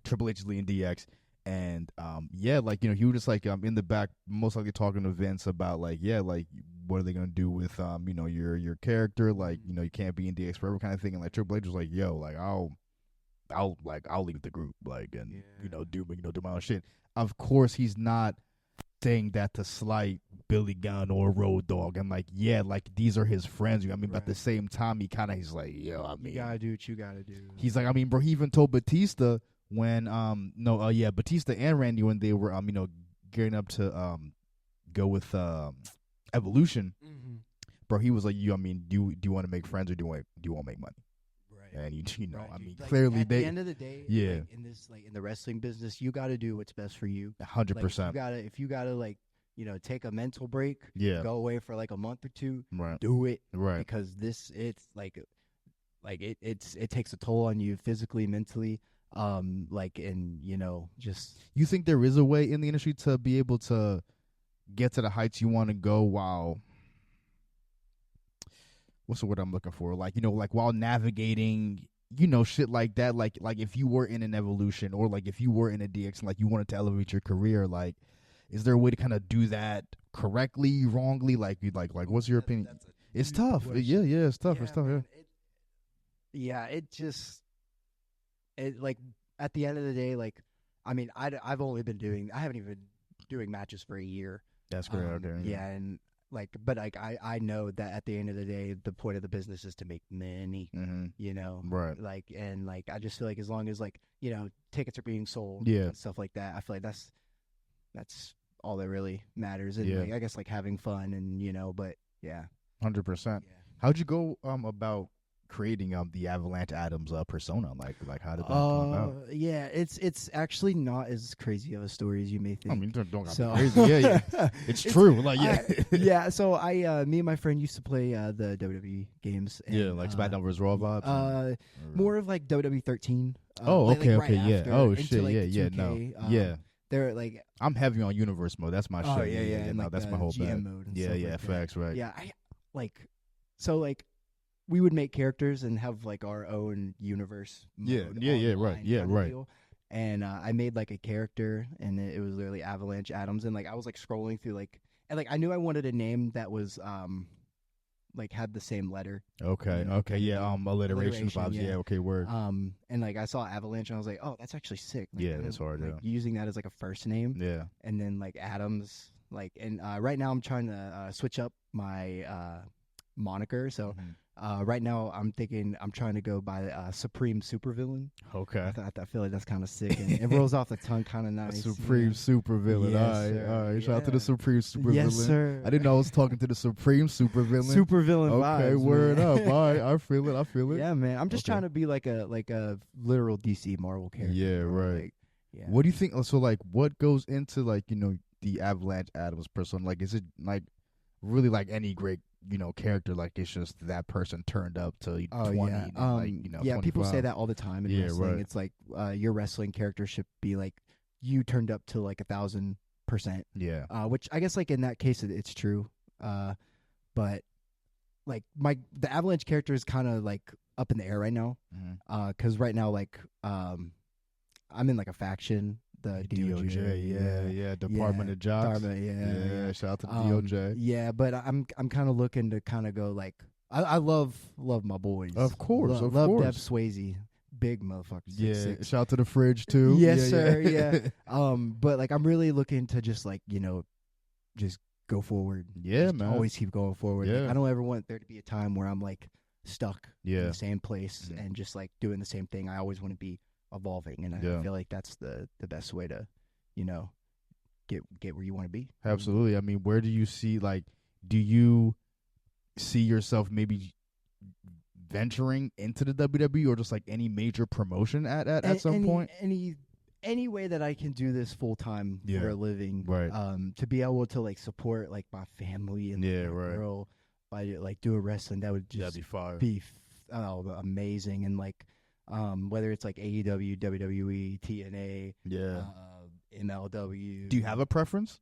Triple H is leading DX. And he was just like in the back, most likely talking to Vince about like what are they gonna do with your character, like you can't be in DX forever kind of thing. And like Triple H was like, yo, like I'll leave the group, like, and do my own shit. Of course, he's not saying that to slight Billy Gunn or Road Dogg, and like these are his friends. I mean, but at the same time, he's like, yo, I mean, you gotta do what you gotta do. He's like, I mean, bro, he even told Batista. When Batista and Randy, when they were gearing up to go with Evolution, bro, he was like, do you want to make friends or do you want to make money? Right. And I mean, like, clearly at the end of the day, yeah, like, in the wrestling business, you got to do what's best for you. 100%. If you gotta like take a mental break, go away for like a month or two, right? Do it, right? Because it takes a toll on you physically, mentally. Just you think there is a way in the industry to be able to get to the heights you want to go while what's the word I'm looking for? Like, while navigating, shit like that. Like if you were in an Evolution or like if you were in a DX and like you wanted to elevate your career, like is there a way to kind of do that correctly, wrongly? Like what's your opinion? It's tough. Yeah, it's tough. Yeah, it's tough. man, it like at the end of the day, like I mean, I've only been I haven't even doing matches for a year. That's great. Okay. Yeah, and but I know that at the end of the day, the point of the business is to make money. You know, right? And I just feel like as long as tickets are being sold, and stuff like that, I feel like that's all that really matters. And I guess having fun and but yeah, 100%. How'd you go about creating the Avalanche Adams persona? Like how did that come about? Yeah, it's actually not as crazy of a story as you may think. I mean, don't got crazy. Yeah. It's true. Yeah. So me and my friend used to play the WWE games. And, SmackDown vs. Raw vibes. More of WWE 13. Okay. Right Yeah. Oh shit. Yeah. 2K, No. Yeah. They're I'm heavy on universe mode. That's my shit. Yeah. And no, that's my whole GM bag. mode. And Yeah. Facts. Right. Yeah. We would make characters and have our own universe. Mode Right. Deal. And I made a character, and it was literally Avalanche Adams. And I was scrolling through and I knew I wanted a name that was had the same letter. Okay. Yeah. Alliteration vibes. Yeah. Okay. Word. And I saw Avalanche, and I was like, oh, that's actually sick. That's hard. Using that as a first name. Yeah. And then Adams, and right now I'm trying to switch up my moniker. So. Right now, I'm trying to go by Supreme Supervillain. Okay. I feel like that's kind of sick, and it rolls off the tongue kind of nice. Supreme Supervillain. Yes, all right. Shout out to the Supreme Supervillain. Yes, sir. I didn't know I was talking to the Supreme Supervillain. Supervillain vibes. Okay, word man. up. All right, I feel it. Yeah, man. I'm just trying to be like a literal DC Marvel character. Yeah, right. Yeah. What do you think? So, what goes into the Avalanche Adams persona? Is it really any great character? It's just that person turned up to 20. Yeah, people 25. say that all the time in wrestling. Right. It's your wrestling character should be you turned up to 1,000%. Yeah. Which I guess in that case it's true. But the Avalanche character is kind of up in the air right now. Because right now I'm in a faction. The DOJ, yeah, Department of Jobs. Yeah. Shout out to the DOJ. Yeah, but I'm kind of looking to kind of go I love my boys. Of course, love Deb Swayze, big motherfucker. 6'6". Shout out to the Fridge too. Yes, sir. Yeah. But I'm really looking to just just go forward. Yeah, just man. Always keep going forward. Yeah. I don't ever want there to be a time where I'm stuck in the same place and just doing the same thing. I always want to be evolving, and I feel like that's the best way to get where you want to be. Absolutely. I mean, where do you see do you see yourself maybe venturing into the WWE or just any major promotion at some point? Any way that I can do this full time for a living, right? To be able to support my family and my girl by doing wrestling, that would just be amazing. And whether it's AEW, WWE, TNA, MLW. Do you have a preference?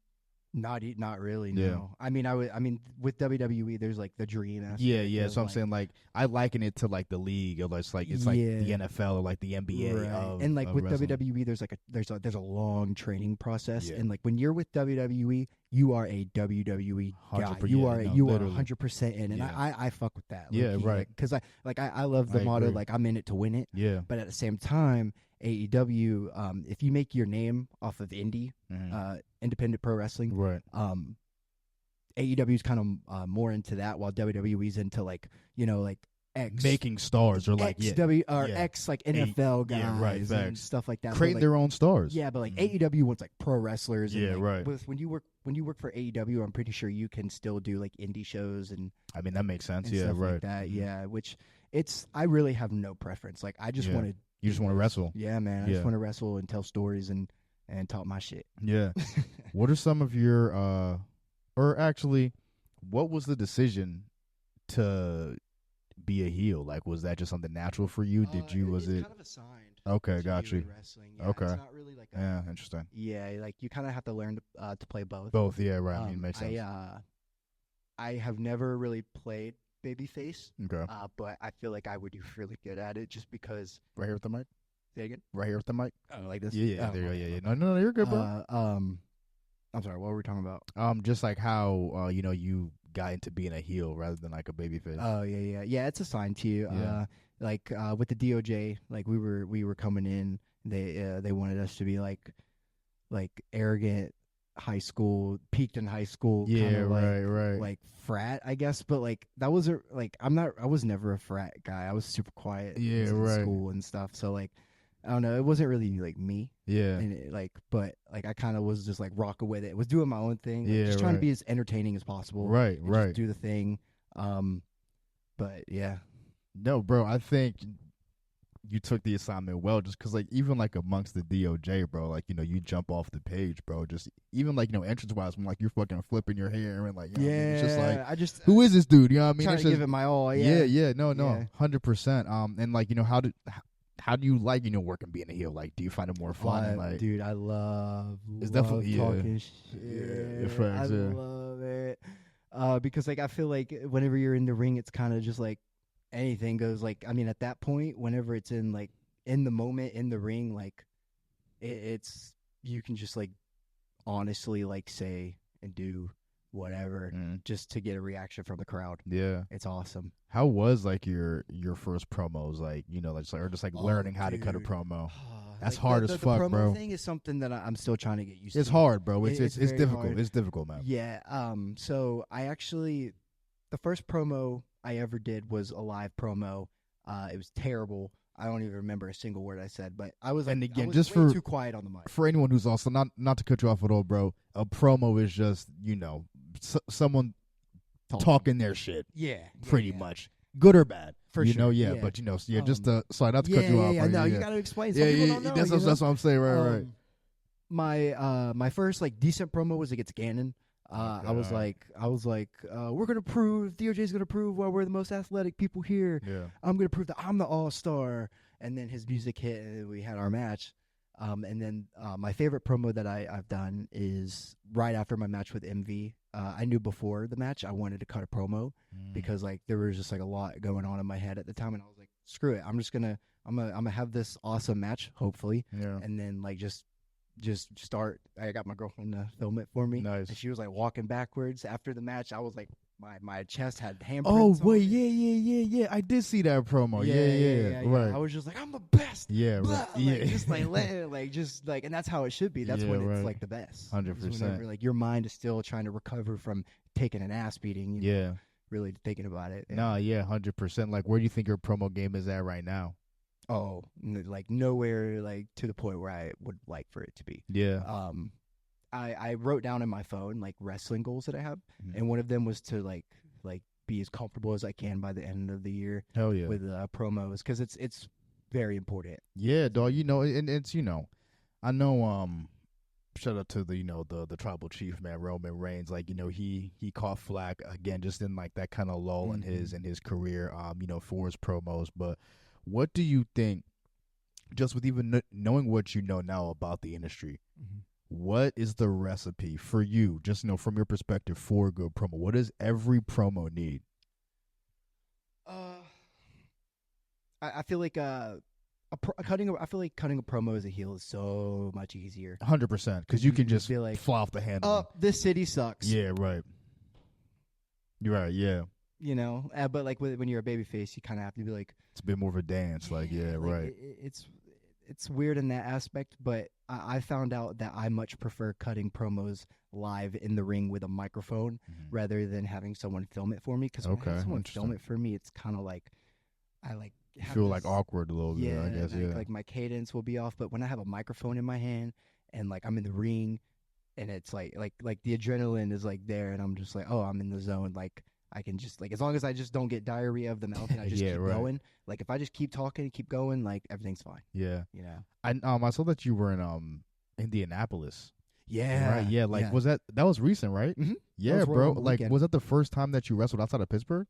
Not really. No. I mean, with WWE, there's the dream aspect. Yeah. So I'm saying I liken it to the league, or it's the NFL or the NBA. Right. And with wrestling. WWE, there's a long training process, and when you're with WWE, you are a WWE guy. You are 100% in, and I fuck with that. Right. Because I love the motto I'm in it to win it. Yeah. But at the same time, AEW, if you make your name off of indie, independent pro wrestling, right? AEW is kind of more into that, while WWE's into X making stars or XW or X NFL guys and stuff like that. Creating their own stars. Yeah, but AEW wants pro wrestlers. And, right. When you work for AEW, I'm pretty sure you can still do indie shows and. I mean that makes sense. And stuff like that. Yeah, which I really have no preference. I just want to. You just want to wrestle. Yeah, man. I just want to wrestle and tell stories and talk my shit. Yeah. What are some of your or actually, what was the decision to be a heel? Was that just something natural for you? Did you was it kind of assigned? Okay, got you. Wrestling. Yeah, okay. It's not really interesting. Yeah, you kind of have to learn to play both. Both, yeah, right. I mean, makes sense. I have never really played babyface. Okay. But I feel like I would do really good at it just because. Right here with the mic? Say again? Right here with the mic? Oh, like this? Yeah, there you go. Yeah. No, you're good, bro. I'm sorry, what were we talking about? Just like how you got into being a heel rather than like a babyface. Oh yeah. It's a sign to you. Yeah. Like with the DOJ, like we were coming in. They wanted us to be like arrogant high school, peaked in high school, Yeah, kind of right. like frat, I guess. But like that was like I was never a frat guy. I was super quiet in school and stuff. So like I don't know, it wasn't really like me. Yeah. And but like I kind of was just like rocking with it. Was doing my own thing. Like, Yeah, just trying to be as entertaining as possible. Right. Just do the thing. But yeah. No, bro, I think you took the assignment well, just because like even like amongst the DOJ, bro, like you jump off the page, bro, just even like entrance wise when like you're fucking flipping your hair and like it's just like who is this dude, you know what I mean? Trying it's to just, give it my all. No 100%. And like how do you like working being a heel? Like, do you find it more fun? And, like, dude, I love definitely talking shit. I love it. Because like I feel like whenever you're in the ring, it's kind of just like anything goes. Like I mean, at that point, whenever it's in the moment in the ring, like it's you can just like honestly like say and do whatever just to get a reaction from the crowd. Yeah, it's awesome. How was like your first promos? Like just learning how to cut a promo. That's like hard as fuck, the promo bro. Thing is something that I'm still trying to get used to. It's hard, bro. It's difficult. Hard. It's difficult, man. Yeah. So I actually, the first promo I ever did was a live promo. It was terrible. I don't even remember a single word I said, but I was and again, I was just way for too quiet on the mic. For anyone who's also not to cut you off at all, bro. A promo is just someone talking their shit. Yeah. Pretty much, good or bad. For sure. Yeah. But just sorry not to cut you off. Yeah, no, you gotta explain. Some people don't know. That's what I'm saying. Right. My first like decent promo was against Gannon. I was like, we're gonna prove DOJ's gonna prove why we're the most athletic people here. Yeah. I'm gonna prove that I'm the all-star. And then his music hit, and we had our match. And then my favorite promo that I've done is right after my match with MV. I knew before the match I wanted to cut a promo because like there was just like a lot going on in my head at the time, and I was like, screw it, I'm gonna have this awesome match, hopefully, and then like just start. I got my girlfriend to film it for me. Nice. And she was like walking backwards after the match. I was like, my chest had handprints. Oh wait, yeah. I did see that promo. Yeah. Right. I was just like, I'm the best. Yeah, blah, right. Yeah. Just and that's how it should be. That's when it's like the best. 100%. Like your mind is still trying to recover from taking an ass beating. You know, really thinking about it. Nah, 100%. Like, where do you think your promo game is at right now? Oh, like nowhere, like to the point where I would like for it to be. Yeah. I wrote down in my phone like wrestling goals that I have, and one of them was to like be as comfortable as I can by the end of the year. Hell yeah. With promos, because it's very important. Yeah, dog. And it's I know. Shout out to the tribal chief, man, Roman Reigns. Like he caught flack again, just in like that kind of lull in his career. For his promos. But what do you think? Just with even knowing what you know now about the industry. What is the recipe for you, just from your perspective, for a good promo? What does every promo need? I feel like cutting a promo as a heel is so much easier. 100%, because you can just be like, fly off the handle. Oh, this city sucks. Yeah, right. You're right. Yeah. But like when you're a babyface, you kind of have to be like, it's a bit more of a dance. Like, yeah, right. It's weird in that aspect, but I found out that I much prefer cutting promos live in the ring with a microphone rather than having someone film it for me. Because when I have someone film it for me, it's kind of like I like feel like awkward a little bit. I guess like my cadence will be off. But when I have a microphone in my hand and like I'm in the ring, and it's like the adrenaline is like there, and I'm just like, oh, I'm in the zone. Like I can just like, as long as I just don't get diarrhea of the mouth and I just keep going. Like if I just keep talking and keep going, like everything's fine. Yeah. I saw that you were in Indianapolis. Yeah. Right. Yeah. Like was that was recent, right? Mm-hmm. Yeah, bro. Like was that the first time that you wrestled outside of Pittsburgh?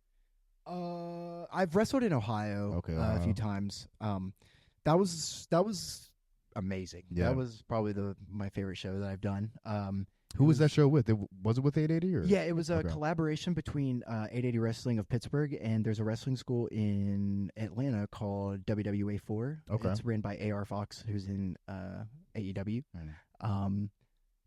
I've wrestled in Ohio a few times. That was amazing. Yeah. That was probably my favorite show that I've done. Who was that show with? Was it with 880? Or? Yeah, it was a collaboration between 880 Wrestling of Pittsburgh, and there's a wrestling school in Atlanta called WWA4. Okay. It's ran by AR Fox, who's in AEW.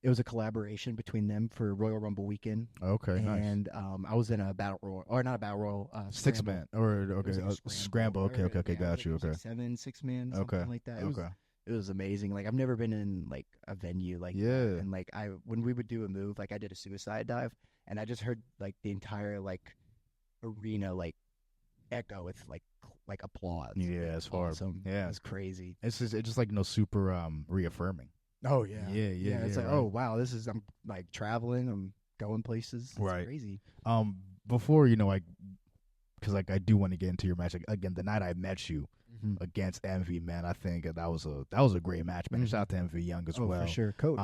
it was a collaboration between them for Royal Rumble weekend. Okay, nice. And I was in a battle royal, or not a battle royal, Six man, or okay, like scramble. Okay, got you. Okay, 6 man, something like that. It was amazing. Like I've never been in like a venue like that. And like when we would do a move, like I did a suicide dive, and I just heard like the entire like arena like echo with like applause. Yeah, it's hard. Awesome. Yeah, it's crazy. It's just like super reaffirming. Oh yeah, yeah. It's like, right. oh wow, I'm like traveling, I'm going places. It's right. Crazy. Before like, because like I do want to get into your match again. The night I met you against Envy, man, I think that was a great match, man. Shout out to Envy Young as well, for sure, coach.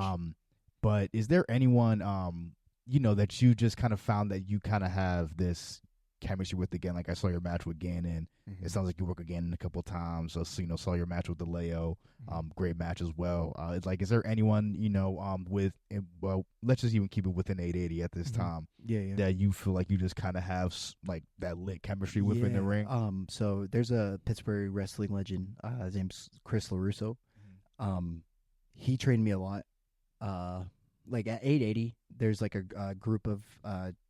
But is there anyone that you just kind of found that you kind of have this chemistry with again? Like I saw your match with Gannon. It sounds like you work with Gannon a couple of times. So saw your match with DeLeo. Great match as well. It's like, is there anyone with let's just even keep it within 880 at this time. Yeah. That you feel like you just kind of have like that lit chemistry with in the ring. So there's a Pittsburgh wrestling legend. His name's Chris LaRusso. He trained me a lot. Like at 880, there's like a group of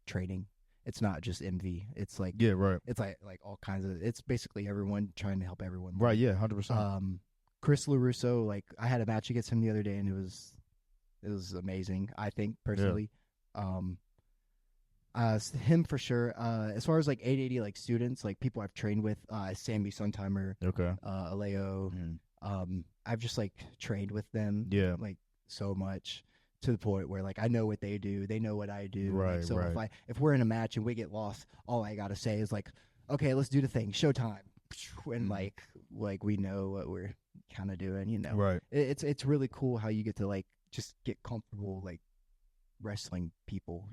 training. It's not just MV. It's like right. It's like all kinds of. It's basically everyone trying to help everyone. Right. Yeah. 100%. Chris LaRusso. Like I had a match against him the other day, and it was amazing. I think personally, him for sure. As far as like 880 like students, like people I've trained with, Sammy Suntimer, Aleo. I've just like trained with them. Yeah. Like so much. To the point where like I know what they do, they know what I do. Right. Like, so right. if we're in a match and we get lost, all I gotta say is like, okay, let's do the thing, showtime, and like we know what we're kind of doing, Right. It's really cool how you get to like just get comfortable like wrestling people,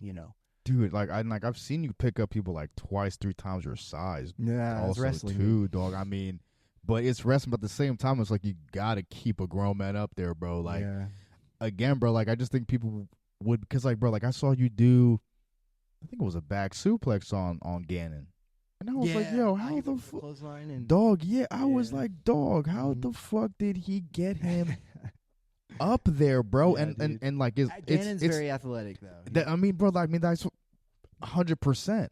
Dude, like I've seen you pick up people like twice, 3 times your size. Yeah, also wrestling too, dog. I mean, but it's wrestling, but at the same time, it's like you gotta keep a grown man up there, bro. Like. Yeah. Again, bro, like I just think people would, because like, bro, like I saw you do, I think it was a back suplex on Gannon, and I was like, yo, how the fuck, dog? Yeah, I was like, dog, how the fuck did he get him up there, bro? Yeah, and like Gannon's very athletic though. I mean, bro, like, I mean that's 100%,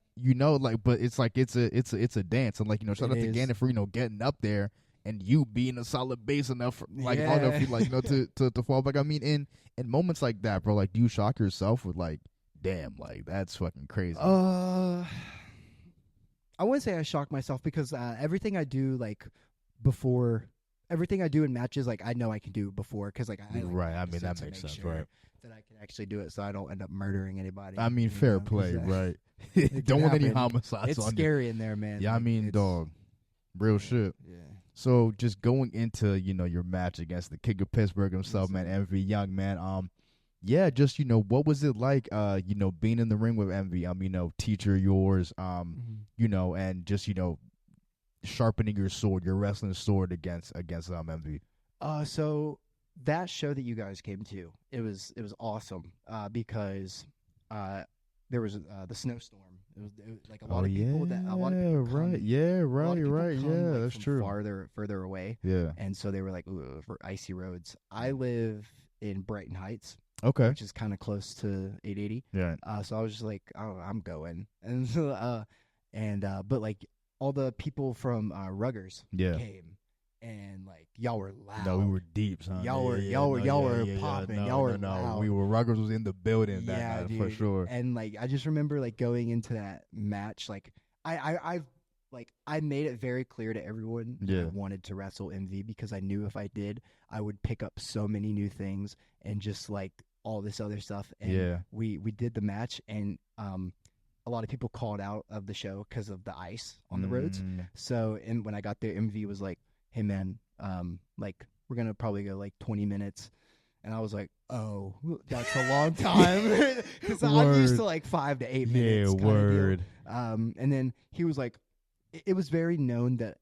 like, but it's like it's a dance, and like shout out to Gannon for getting up there. And you being a solid base enough, like hard enough, like to fall back. I mean, in moments like that, bro, like, do you shock yourself with like, damn, like that's fucking crazy? I wouldn't say I shock myself because everything I do like before, everything I do in matches, like I know I can do before because like I right. I mean that makes sense, right? That I can actually do it, so I don't end up murdering anybody. I mean, fair play, right? Don't want any homicides. It's scary in there, man. Yeah, I mean, dog, real shit. Yeah. So just going into your match against the King of Pittsburgh himself, man, Envy Young, man. Just what was it like? Being in the ring with Envy. Teacher yours. And just sharpening your sword, your wrestling sword against Envy. So that show that you guys came to, it was awesome. Because there was the snowstorm. It was like a lot of people that a lot of people come, right. Yeah, right, right. Come, yeah, like, that's from true. Further away. Yeah. And so they were like, ooh, for icy roads. I live in Brighton Heights. Okay. Which is kind of close to 880. Yeah. So I was just like, oh, I'm going. And so, but like all the people from Ruggers came. And like y'all were loud. No, we were deep, son. Y'all were popping. No, y'all were loud. We were Ruggers was in the building that night, dude. for sure. And like I just remember like going into that match, like I made it very clear to everyone that I wanted to wrestle MV because I knew if I did, I would pick up so many new things and just like all this other stuff. And we did the match, and a lot of people called out of the show because of the ice on the roads. So, and when I got there, MV was like, hey man, like we're gonna probably go like 20 minutes, and I was like, oh, that's a long time because I'm used to like 5 to 8 minutes. Yeah, word. And then he was like, it was very known that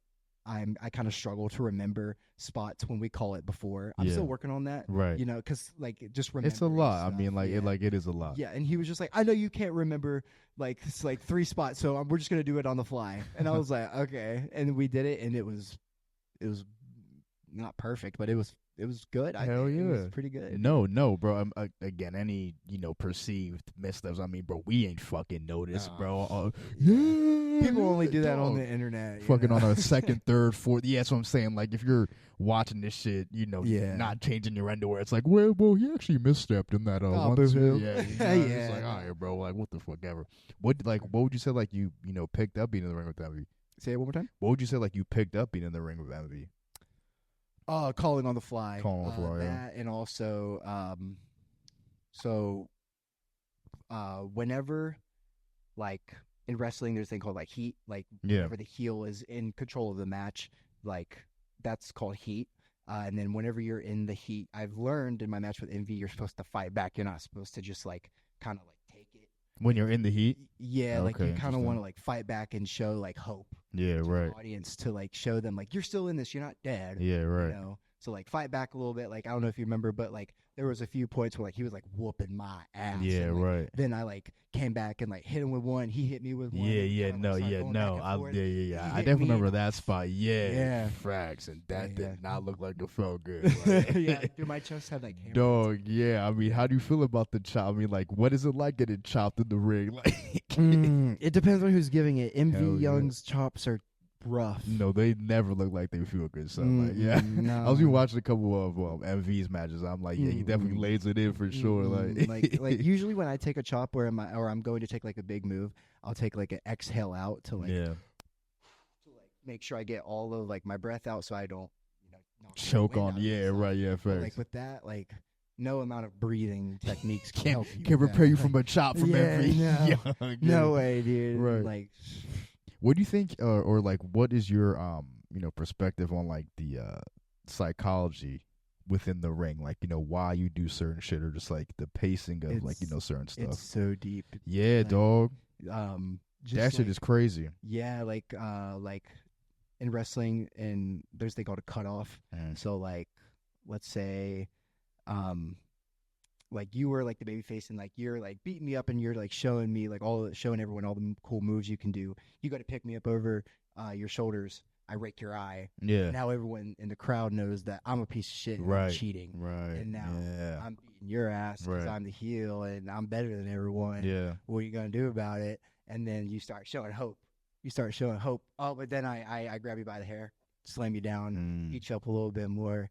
I kind of struggle to remember spots when we call it before. I'm still working on that, right? Because like just remember. It's a lot. Stuff. I mean, like it is a lot. Yeah, and he was just like, I know you can't remember like it's like 3 spots, so we're just gonna do it on the fly. And I was like, okay, and we did it, and it was not perfect, but it was it was good. Hell It was yeah. pretty good. No, bro. Again, any perceived missteps. I mean, bro, we ain't fucking noticed, bro. Yeah, People only do that on dog. the internet. Fucking on a second, third, fourth. Yeah, that's what I'm saying. Like, if you're watching this shit, not changing your underwear, it's like, well, he actually misstepped in that one. boo-hoo. Yeah, it's like, all right, bro. Like, what the fuck ever. What would you say? Like, you picked up being in the ring with Envy? Say it one more time. What would you say? Like, you picked up being in the ring with Envy? Calling on the fly. Calling on the fly. That and also, whenever, like in wrestling, there's a thing called like heat. Like whenever the heel is in control of the match, like that's called heat. And then whenever you're in the heat, I've learned in my match with Envy, you're supposed to fight back. You're not supposed to just like kind of like take it. When you're in the heat? Yeah, okay, like you kind of want to like fight back and show like hope. Yeah, to right. the audience to like show them like you're still in this, you're not dead. Yeah, right. You know? So like fight back a little bit. Like I don't know if you remember, but like there was a few points where like he was like whooping my ass. Yeah, and, like, right. Then I like came back and like hit him with one. He hit me with one. I definitely remember that spot. Yeah. Fracks, and that did not look like it felt good. Like, yeah, dude, my chest had like hair. Dog, yeah. I mean, how do you feel about the chop? I mean, like, what is it like getting chopped in the ring? Like, it depends on who's giving it. MV Young's chops are rough. No, they never look like they feel good. So like, yeah. No. I was watching a couple of MV's matches. I'm like, yeah, he definitely lays it in for sure. Like usually when I take a chop or I'm going to take like a big move, I'll take like an exhale out to like make sure I get all of like my breath out so I don't choke on. Yeah, right. Yeah, fair. Like with that, like no amount of breathing techniques can help you. Can't prepare you from a chop from MV. No. No way, dude. Right. Like. What do you think, or like, what is your perspective on like the psychology within the ring? Like, why you do certain shit, or just like the pacing of like certain stuff. It's so deep. Yeah, like, dog. That shit is crazy. Yeah, like in wrestling, and there's they called a cutoff. So like, let's say, like you were like the baby face and like you're like beating me up and you're like showing me like showing everyone all the cool moves you can do. You got to pick me up over your shoulders. I rake your eye. Yeah. Now everyone in the crowd knows that I'm a piece of shit and I'm cheating. Right. And now I'm beating your ass because I'm the heel and I'm better than everyone. Yeah. What are you gonna do about it? And then you start showing hope. Oh, but then I grab you by the hair, slam you down, eat you up a little bit more.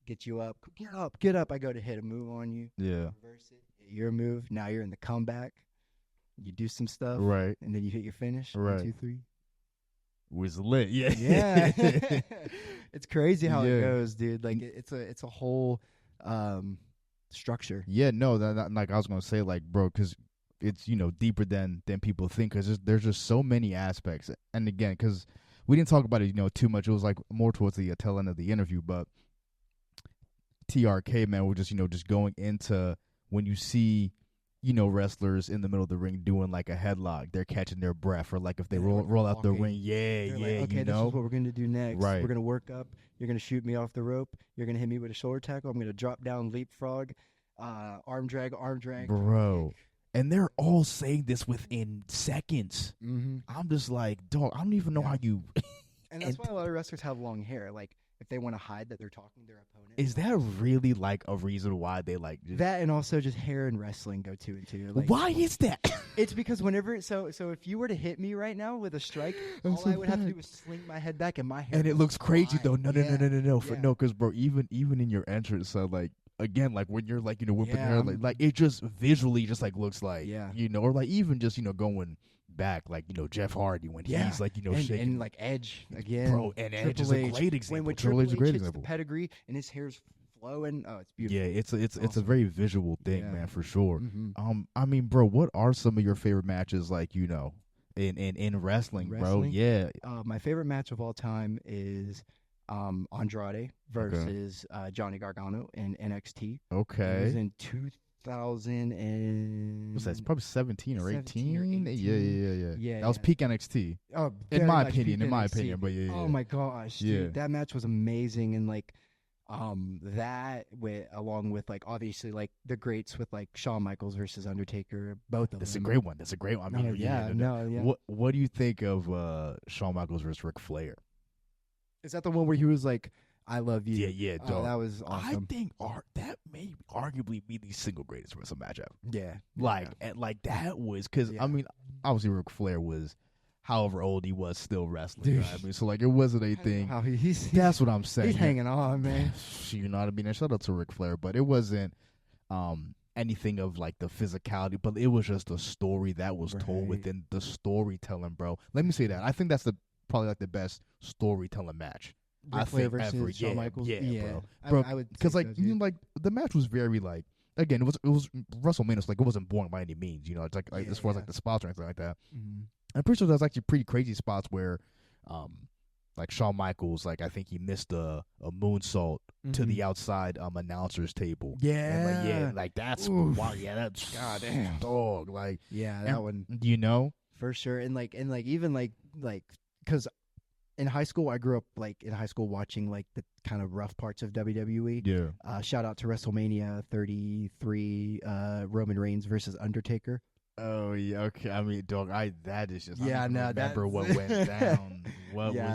Get you up. Get up. I go to hit a move on you. Yeah. Reverse it. Hit your move. Now you're in the comeback. You do some stuff. Right. And then you hit your finish. Right. 1, 2, 3. Was lit. Yeah. Yeah. It's crazy how it goes, dude. Like it's a whole structure. Yeah. No. That like I was gonna say, like, bro, because it's deeper than people think. Because there's just so many aspects. And again, because we didn't talk about it too much. It was like more towards the tail end of the interview, but. TRK, man, we're just going into when you see, wrestlers in the middle of the ring doing like a headlock, they're catching their breath, or like if they roll out the ring, like, okay, this is what we're gonna do next. Right. We're gonna work up. You're gonna shoot me off the rope. You're gonna hit me with a shoulder tackle. I'm gonna drop down, leapfrog, arm drag, bro. And they're all saying this within seconds. Mm-hmm. I'm just like, dog, I don't even know how you. And that's why a lot of wrestlers have long hair. Like, if they want to hide that they're talking to their opponent. Is that really like a reason why they like that? And also just hair and wrestling go 2 and 2. Like, why is that? It's because whenever so if you were to hit me right now with a strike, all I would have to do is sling my head back and my hair. And it looks crazy though. No, yeah. Because bro, even in your entrance, so like. Again, like when you're like whipping hair, like it just visually just like looks like or like even just going back like Jeff Hardy when he's like shaking and like Edge again, bro, and Edge is a great example. When Triple H is a great example. The pedigree and his hair's flowing, oh, it's beautiful. Yeah, it's awesome. A very visual thing, man, for sure. Mm-hmm. I mean, bro, what are some of your favorite matches like in wrestling, bro? Yeah, my favorite match of all time is. Andrade versus Johnny Gargano in NXT. Okay. It was in 2000 and... What's that? It's probably 17 or 18? 18. Yeah. That was peak NXT. Oh, in my opinion, but yeah. Oh my gosh, dude. That match was amazing, and like that along with like obviously like the greats with like Shawn Michaels versus Undertaker, both of them. That's a great one. I mean, What do you think of Shawn Michaels versus Ric Flair? Is that the one where he was like I Love You. Yeah, dog. That was awesome. I think that may arguably be the single greatest wrestling match ever. Yeah. And that was because I mean, obviously Ric Flair was, however old he was, still wrestling. You know what I mean? So like, it wasn't a thing. That's what I'm saying. He's hanging on, man. You know what I mean? And shout out to Ric Flair, but it wasn't anything of like the physicality, but it was just a story that was told within the storytelling, bro. Let me say that. I think that's probably like the best storytelling match. Ric Flair versus Shawn Michaels. Yeah, bro. I would because like you know, like the match was very like, again, it was WrestleMania. So like, it wasn't boring by any means. You know, it's like as far as like the spots or anything like that. Mm-hmm. I'm pretty sure there's actually pretty crazy spots where, like Shawn Michaels, like I think he missed a moonsault to the outside announcer's table. Yeah, and like that's wow. Yeah, that's goddamn dog. Like that one. You know, for sure. And even because in high school, I grew up in high school watching like the kind of rough parts of WWE. Yeah. Shout out to WrestleMania 33, Roman Reigns versus Undertaker. Oh yeah, okay. I mean, dog, that is just remember what went down.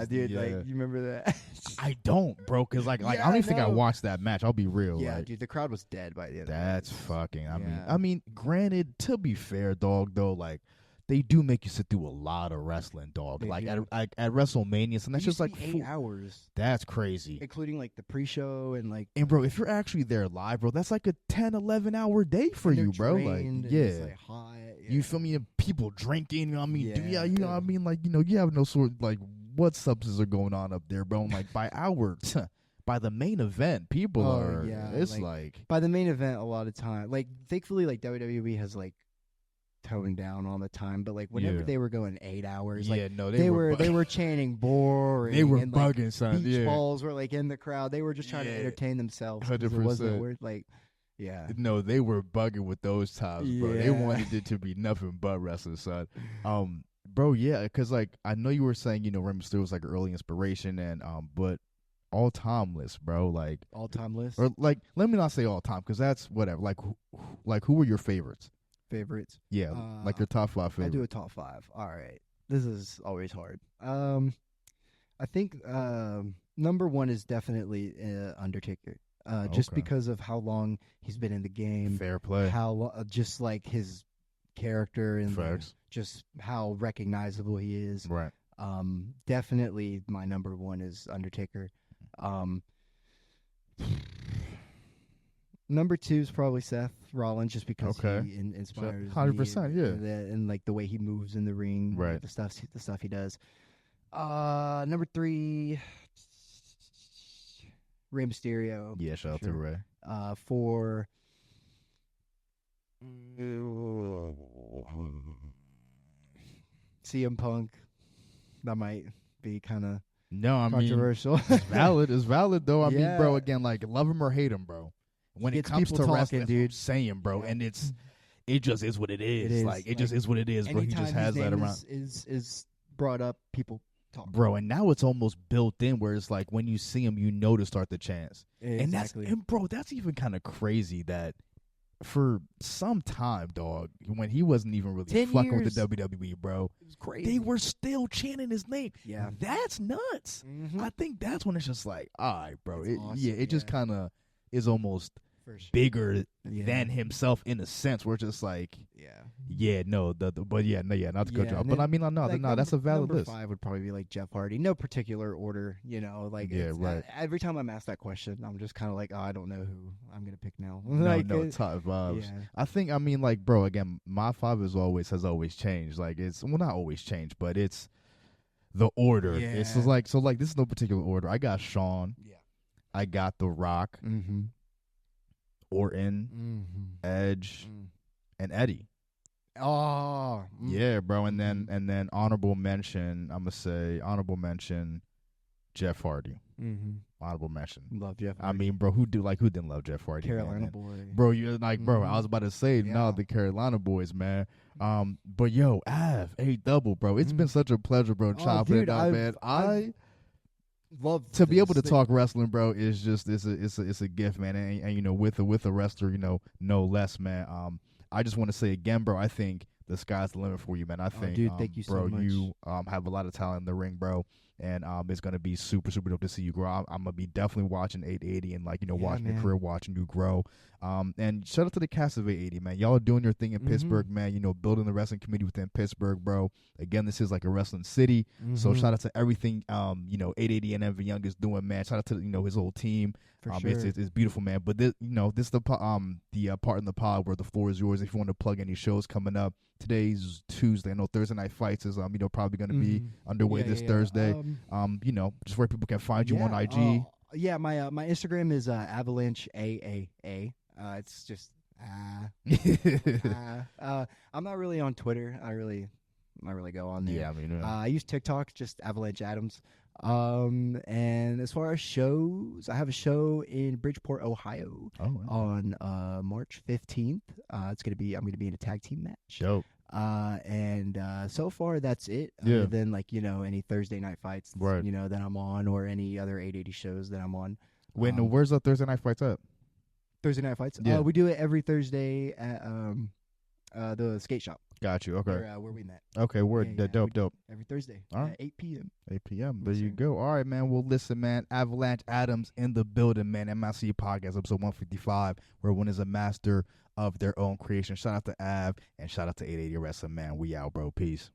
Dude, like you remember that? I don't, bro, because like I don't even think I watched that match. I'll be real. Yeah, dude, the crowd was dead by the end. That's fucking. I mean, granted, to be fair, dog, though, like they do make you sit through a lot of wrestling, dog. Like at WrestleMania, and that's just like 8 hours. That's crazy, including like the pre-show and like. And bro, if you're actually there live, bro, that's like a 10, 11 hour day for you, bro. Like it's like hot. Yeah. You feel me? And people drinking, you know what I mean? You know what I mean? Like, you know, you have no sort of, like, what substances are going on up there, bro? And like by hours, by the main event, people are. Yeah, it's like by the main event, a lot of time. Like, thankfully, like WWE has like toned down all the time, but like whenever they were going 8 hours, like they were chanting boring. They were and, bugging, like, son. Beach balls were like in the crowd. They were just trying to entertain themselves. 100%. It wasn't worth like. Yeah. No, they were bugging with those times, bro. They wanted it to be nothing but wrestling, son. Bro, yeah, because like I know you were saying, you know, Rey Mysterio was like an early inspiration, and but all time list, bro, like all time list, or like let me not say all time because that's whatever. Like who were your favorites? Yeah, like your top 5 favorites. I do a top 5. All right, this is always hard. I think number 1 is definitely Undertaker. Just because of how long he's been in the game. Fair play. How just like his character and just how recognizable he is. Right. Definitely my number 1 is Undertaker. Number 2 is probably Seth Rollins, just because he inspires 100%, me and like the way he moves in the ring, right? The stuff he does. Number 3. Rey Mysterio. Yeah, shout out to Rey. 4. CM Punk. That might be kind of controversial. It's valid. It's valid though. I mean, bro, again, like love him or hate him, bro. When it comes to wrestling, dude, saying, bro, and it just is what it is. Like it just is what it is, bro. He just has that around. Is brought up, people talk. Bro, and now it's almost built in where it's like when you see him, you know to start the chants. Exactly. And bro, that's even kind of crazy that for some time, dog, when he wasn't even really fucking with the WWE, bro, it was crazy. They were still chanting his name. Yeah, that's nuts. Mm-hmm. I think that's when it's just like, all right, bro. It just kind of is almost bigger than himself in a sense. We're just like, not to cut you off, but I mean, no, that's a valid list. Number 5 would probably be like Jeff Hardy, no particular order, you know, like every time I'm asked that question, I'm just kind of like, I don't know who I'm gonna pick now. Top vibes. Yeah. I think, I mean, like, bro, again, my 5 has always changed. Like, it's not always changed, but it's the order. Yeah. It's just like this is no particular order. I got Shawn. Yeah. I got The Rock. Mm-hmm. Orton, Edge, and Eddie. Oh, yeah, bro. And then honorable mention. I'm gonna say honorable mention, Jeff Hardy. Honorable mention. Love Jeff Hardy. I mean, bro, who didn't love Jeff Hardy? Carolina boy. Bro, you're like, bro. I was about to say, the Carolina boys, man. But yo, double, bro. It's been such a pleasure, bro. Chopping it up, man. I love to be able to talk wrestling, bro. Is just it's a gift, man. And you know, with a wrestler, you know, no less, man. I just want to say again, bro. I think the sky's the limit for you, man. I think, dude, thank you bro, so much. You have a lot of talent in the ring, bro. and it's gonna be super super dope to see you grow. I'm gonna be definitely watching 880 and watching your career, watching you grow. And shout out to the cast of 880, man. Y'all are doing your thing in Pittsburgh, man. Building the wrestling community within Pittsburgh, bro. Again, this is like a wrestling city, so shout out to everything 880 and Evan Young is doing, man. Shout out to his whole team. For sure. It's beautiful, man. But this is the part in the pod where the floor is yours. If you want to plug any shows coming up, today's Tuesday. I know Thursday Night Fights is probably going to be underway this Thursday. Just where people can find you on IG. My Instagram is Avalanche AAA. It's just I'm not really on Twitter. I really go on there. Yeah, I mean, I use TikTok, just Avalanche Adams. And as far as shows, I have a show in Bridgeport, Ohio on March 15th. I'm gonna be in a tag team match. Dope. And so far that's it. Other than any Thursday night fights, right? That I'm on, or any other 880 shows that I'm on. Where's the Thursday night fights at? Thursday night fights. Yeah. We do it every Thursday at the skate shop. Got you. Okay. Where we met. Okay, dope. Every Thursday at 8 p.m. 8 p.m. There you go. All right, man. Well, listen, man. Avalanche Adams in the building, man. MIC Podcast, episode 155, where one is a master of their own creation. Shout out to Av and shout out to 880 Wrestling, man. We out, bro. Peace.